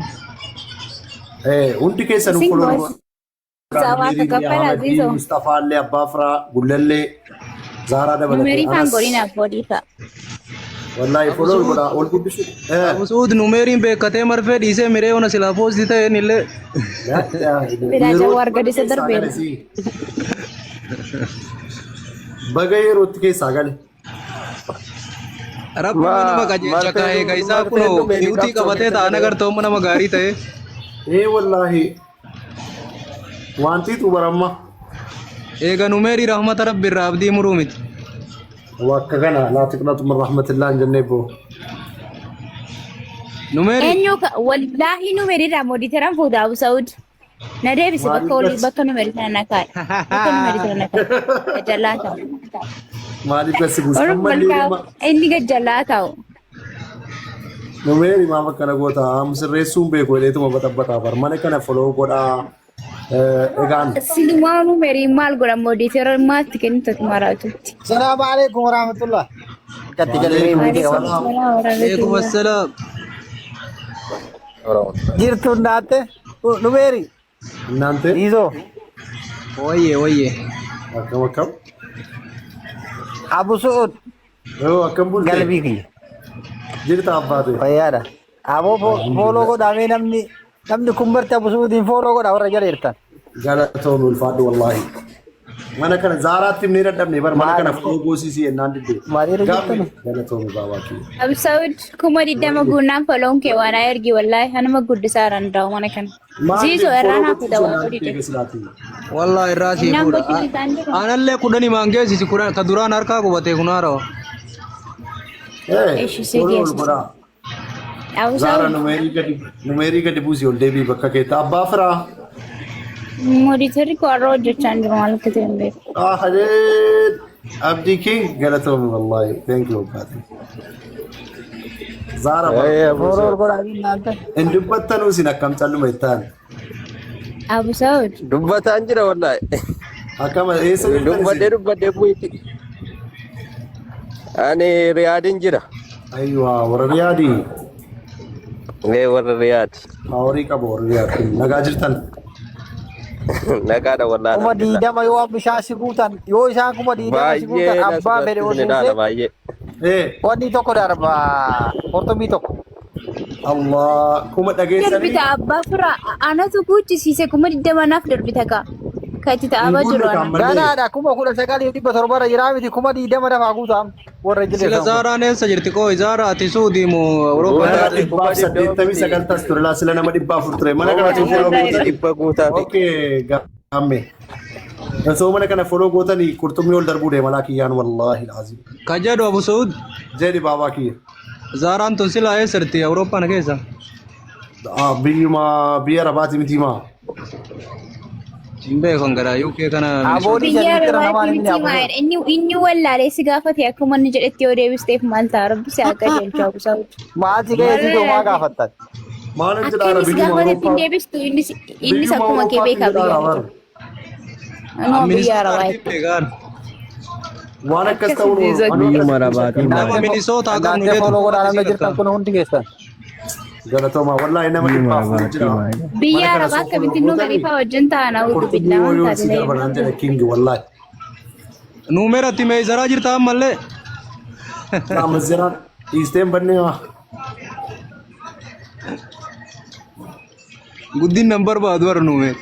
Hundi keessan follow godhaa. Zawata kapela Zizo. Mustafa alle Abbafra Gullalle Zara da balade. Numeri fangolina fodifa. Wallahi follow goda ol guddisu. Usud numeri beekatee marfee dhiisee miree ona silaa poostii ta'e nille. Biraja warga disa darbeen. Baga yerootti keessaa gale. Rabbi nama qajeelcha kaa'ee kaisaa kunoo yuutii qabatee ta'an agartoo nama gaarii ta'e. Wallahi. Wanti tu baramma. Eega numeri rahmata rabbi irraa abdii muruu miti. Wakka kana laa tiqnatu min rahmatillah jennee boo. Numeri. Enyo wallahi numeri irraa mooditeran fuudha Abu Saud. Na deebisi bakka numeri sana na kaa'e. Bakka numeri sana na kaa'e. Jallaa ta'u. Maaliif kasi buusa? Inni gajjallaa ta'u. Numeri maama kana goota sirreessuun beeku jedheetuma baxabbataa bar mana kana follow godhaa. Egaan. Silumaa numeri maal godha mooditeran maatti kennitu maraatutti. Salaamu alaikum warahmatullah. Alaikum assalam. Jirtu naate numeri. Nante. Zizo. Oye. Akkam. Abu Suud. Akkam bulte. Galbii kiyya. Jirta abbaate. Fayyaadha. Aboo fooloo godhamee namni kun bartee Abu Suudiin fooloo godha warra jala jirtan. Galatoon ulfaadhu wallaahi. Mana kana Zaaraatti himnee dadhabne bar mana kana follow goosisii ennaan diddee. Galatoon baabaa kiyya. Abu Saud kuma diddama guunnaan follown kee waan ergi wallahi hanuma guddisaa randa'u mana kana. Ziizoo irraan hafuudha waan godhite. Wallahi irraa sii fuudha. Anallee kudhanii maangeessisi ka duraan harkaa qubatee kun haarawa. Abu Zara Saud. numerii gadi buusii ol deebii bakka keetta. Abbaa firaa. Moditori ko arro hojjechaa hin jiru maal akka ta'e hin beeku. Halee Abdii King galatoomi wallahi. Thank you Abbaate. Zara hin dubbattanuu isin akkam calluma ittaan. Abu Saud. Dubbataan jira wallahi. Akkama eessa dubbadhee bu'iti. Ani Riyaadin jira. Ayyuha warra Riyaadii. Warra Riyaad. Horii qabu warra Riyaad. Nagaa jirtan. Nagaadha wallahi. Kuma diidama yoo bishaan si guutan yoo isaan kuma diidama si guutan abbaa fedhe baay'ee. Wanni tokko darba hortomii tokko. Allah kuma dhageessanii. Darbita abbaa fira anatu guuchisiise kuma 20 naaf darbita ka. Kati ta'aba jiru ana. Ganaadha kuma 19,700 jira miti kuma 20 dafaa guutam. Warra jireenya. Sila Zaaraan eessa jirti koo Zaara ati suudii moo Awurooppaa? 89 ture laa sila nama 400 ture mana kanatti foloo gootan. Okay gamme. Osoo mana kana foloo gootanii qurxummii ol darbuu deema laa kiyyaan wallaahi alazim. Ka jedhu Abu Saud. Jedhi baabaa kiyya. Zaaraan tun sila eessa jirti Awurooppaa na keessa? Biyya Rabaati miti maa. Beekon gara UK kana biyya Rabaati miti maa inni wallaalee si gaafate akkuma inni jedhetti yoo deebisteef maal ta'a rabbi si akka deemcha Abu Saud. Maati ga'eeti maa gaafattan? Maalin jedha Akka si gaafatetti hin deebistu innis akkuma kee beekaa biyya. Biyya Rabaati. Waan akkas ta'uu biyyuma Rabaati. nama Minisoota akka nu Daandii foloo godhaanamna jirtan kun hundi keessan. Galatoomaa wallaahi nama 400 jira. Biyya Arabaa akkamitti nuumerii fa'aa wajjin taa'an hawwatu billaa taatee. Kingi wallaahi. Nuumeratti meezaraa jirta ammallee. Nama ziraan dhiisteen bannee maa. Guddin nan barbaadu warra nuumeer.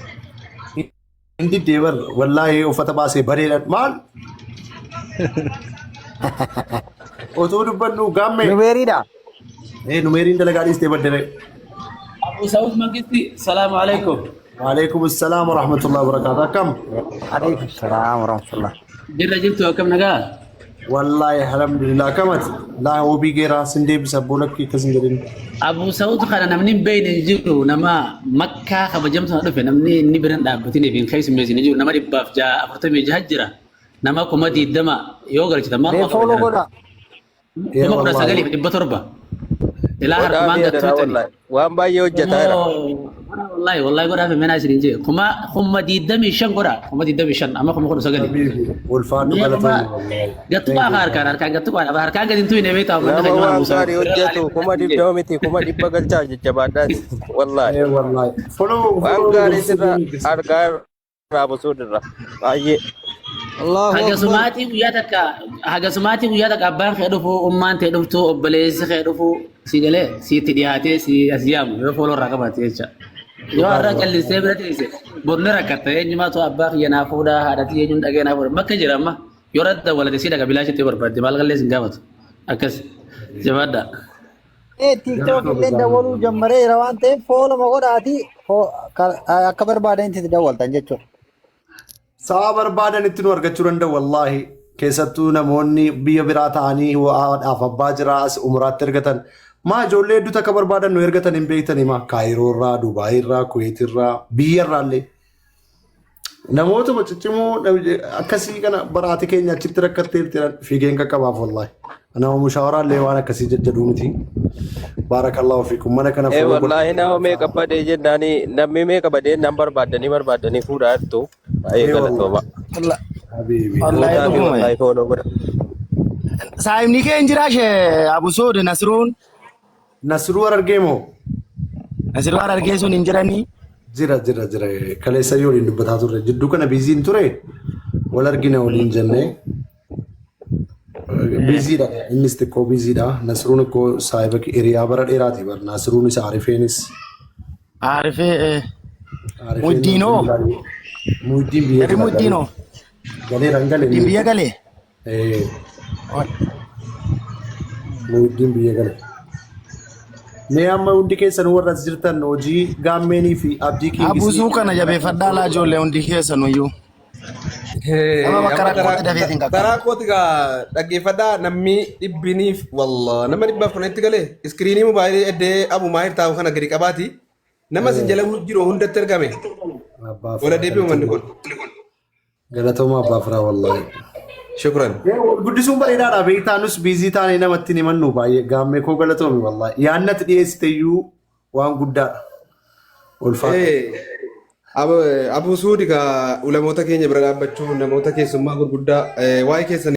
Hindi deebar wallaahi uffata baasee bareedan maal? Otoo dubbannu gaamme. Numeeriidha. Numeriin dalagaa dhiistee baddere. Abu Saud Mangisti, salamu alaikum. Waalaikum assalam warahmatullahi wabarakatuh. Akkam? Alaikum assalam warahmatullah. Jirra jirtu akkam nagaa? Wallahi alhamdulillah akamat. Laa hobii geeraa sin deebisa boolakki akkasin jedhin. Abu Saud kana namni hin beekne jiru nama Makkaa kabajamtu dhufe namni inni biran dhaabbatanii fi keessummeessine jiru nama 446 jira. Nama 20 yoo galchita maal qofa. Follow godha. Nama 19,700. Ilaa harkumaan gattuutani. Waan baay'ee hojjetaa jira. Wallahi godhaa fi meenaa isin jee. Kuma 25 godha. Kuma 25 amma kuma 19. Ulfaadhu galatoonni. Gattu baa harkaan gattu baa harkaan gadi hin tuyne beektaa. Nama waan gaarii hojjetu kuma 20 miti kuma 100 galchaa jajjabaadhaati. Wallahi. Waan gaarii sirra argaa Abu Saud irra baay'ee. Hagasumaatii guyyaa takka abbaan kee dhufu ummaan ta'e dhuftu obboleessi kee dhufu si galee sitti dhiyaatee si as yaamu yoo fooloo irraa qabaate jecha. Yoo har'a callisee bira teesse borni rakkatta eenyumaatu abbaa kiyya naa fuudhaa haadhatii eenyuun dhagee naa fuudha bakka jira amma yoo radda walate si dhaga bilaashitti barbaadde maal qallee sin gaafatu akkas jabaadha. TikTok illee dawwaluu jammareera waan ta'eef fooluma godhaati akka barbaadanitti dawwaltan jechuudha. Sa'a barbaadanitti nu argachuu danda'u wallaahi keessattuu namoonni biyya biraa ta'anii haadhaaf abbaa jiraas umraatti ergatan maa ijoollee hedduutu akka barbaadan nu ergatan hin beektanii maa Kaayiroo irraa Dubaayii irraa Kuweet irraa biyya irraa illee namoota ciccimoo akkasii kana baraate keenya achitti rakkattee jiran fiigeen qaqqabaaf wallaahi nama mushaawaraa illee waan akkasii jajjaduu miti baarakallahu fiikum mana kana fuudhu wallaahi nama meeqa badee jennaani namni meeqa badee nan barbaadanii fuudhaa jirtu baay'ee galatooma. Wallaahi fooloo godha. Saayimni kee hin jiraashee Abu Saud Nasruun. Nasruu Arargeemoo. Nasruu Arargee sun hin jiranii. Jira kaleessa yoo waliin dubbataa turre jidduu kana biiziin ture wal argina waliin jennee biiziidha innis xiqqoo biiziidha Nasruun ikkoo saayiba hiriyaa bara dheeraati bar Nasruun isa Arifeenis. Arifee Muddiinoo. Muddiin biyya galee. Muddiinoo. Galee biyya galee. Muddiin biyya galee. Mee amma hundi keessan warra as jirtan hojii gaammeenii fi abdii kiingis. Abusuu kana jabeeffadhaa laa ijoollee hundi keessan iyyuu. Karaa kooti gaa dhaggeeffadhaa namni dhibbiniif wallah nama dhibbaaf kan itti galee iskiriinii mobaayilii eddee Abu Maahir taa'u kana gadi qabaati nama sin jala jiru hundatti ergame wala deebi'u manni kun. Galatooma abbaa firaa wallahi. Shukran. Guddisuun bareedaadha beektaa nus biizii taanee namatti ni mannu baay'ee gaammee koo galatoomi wallahi yaannatti dhiyeessiteyyuu waan guddaadha. Ulfaata. Abu Suudi gaa ulamoota keenya bira dhaabbachuu namoota keessummaa gurguddaa waa'ee keessan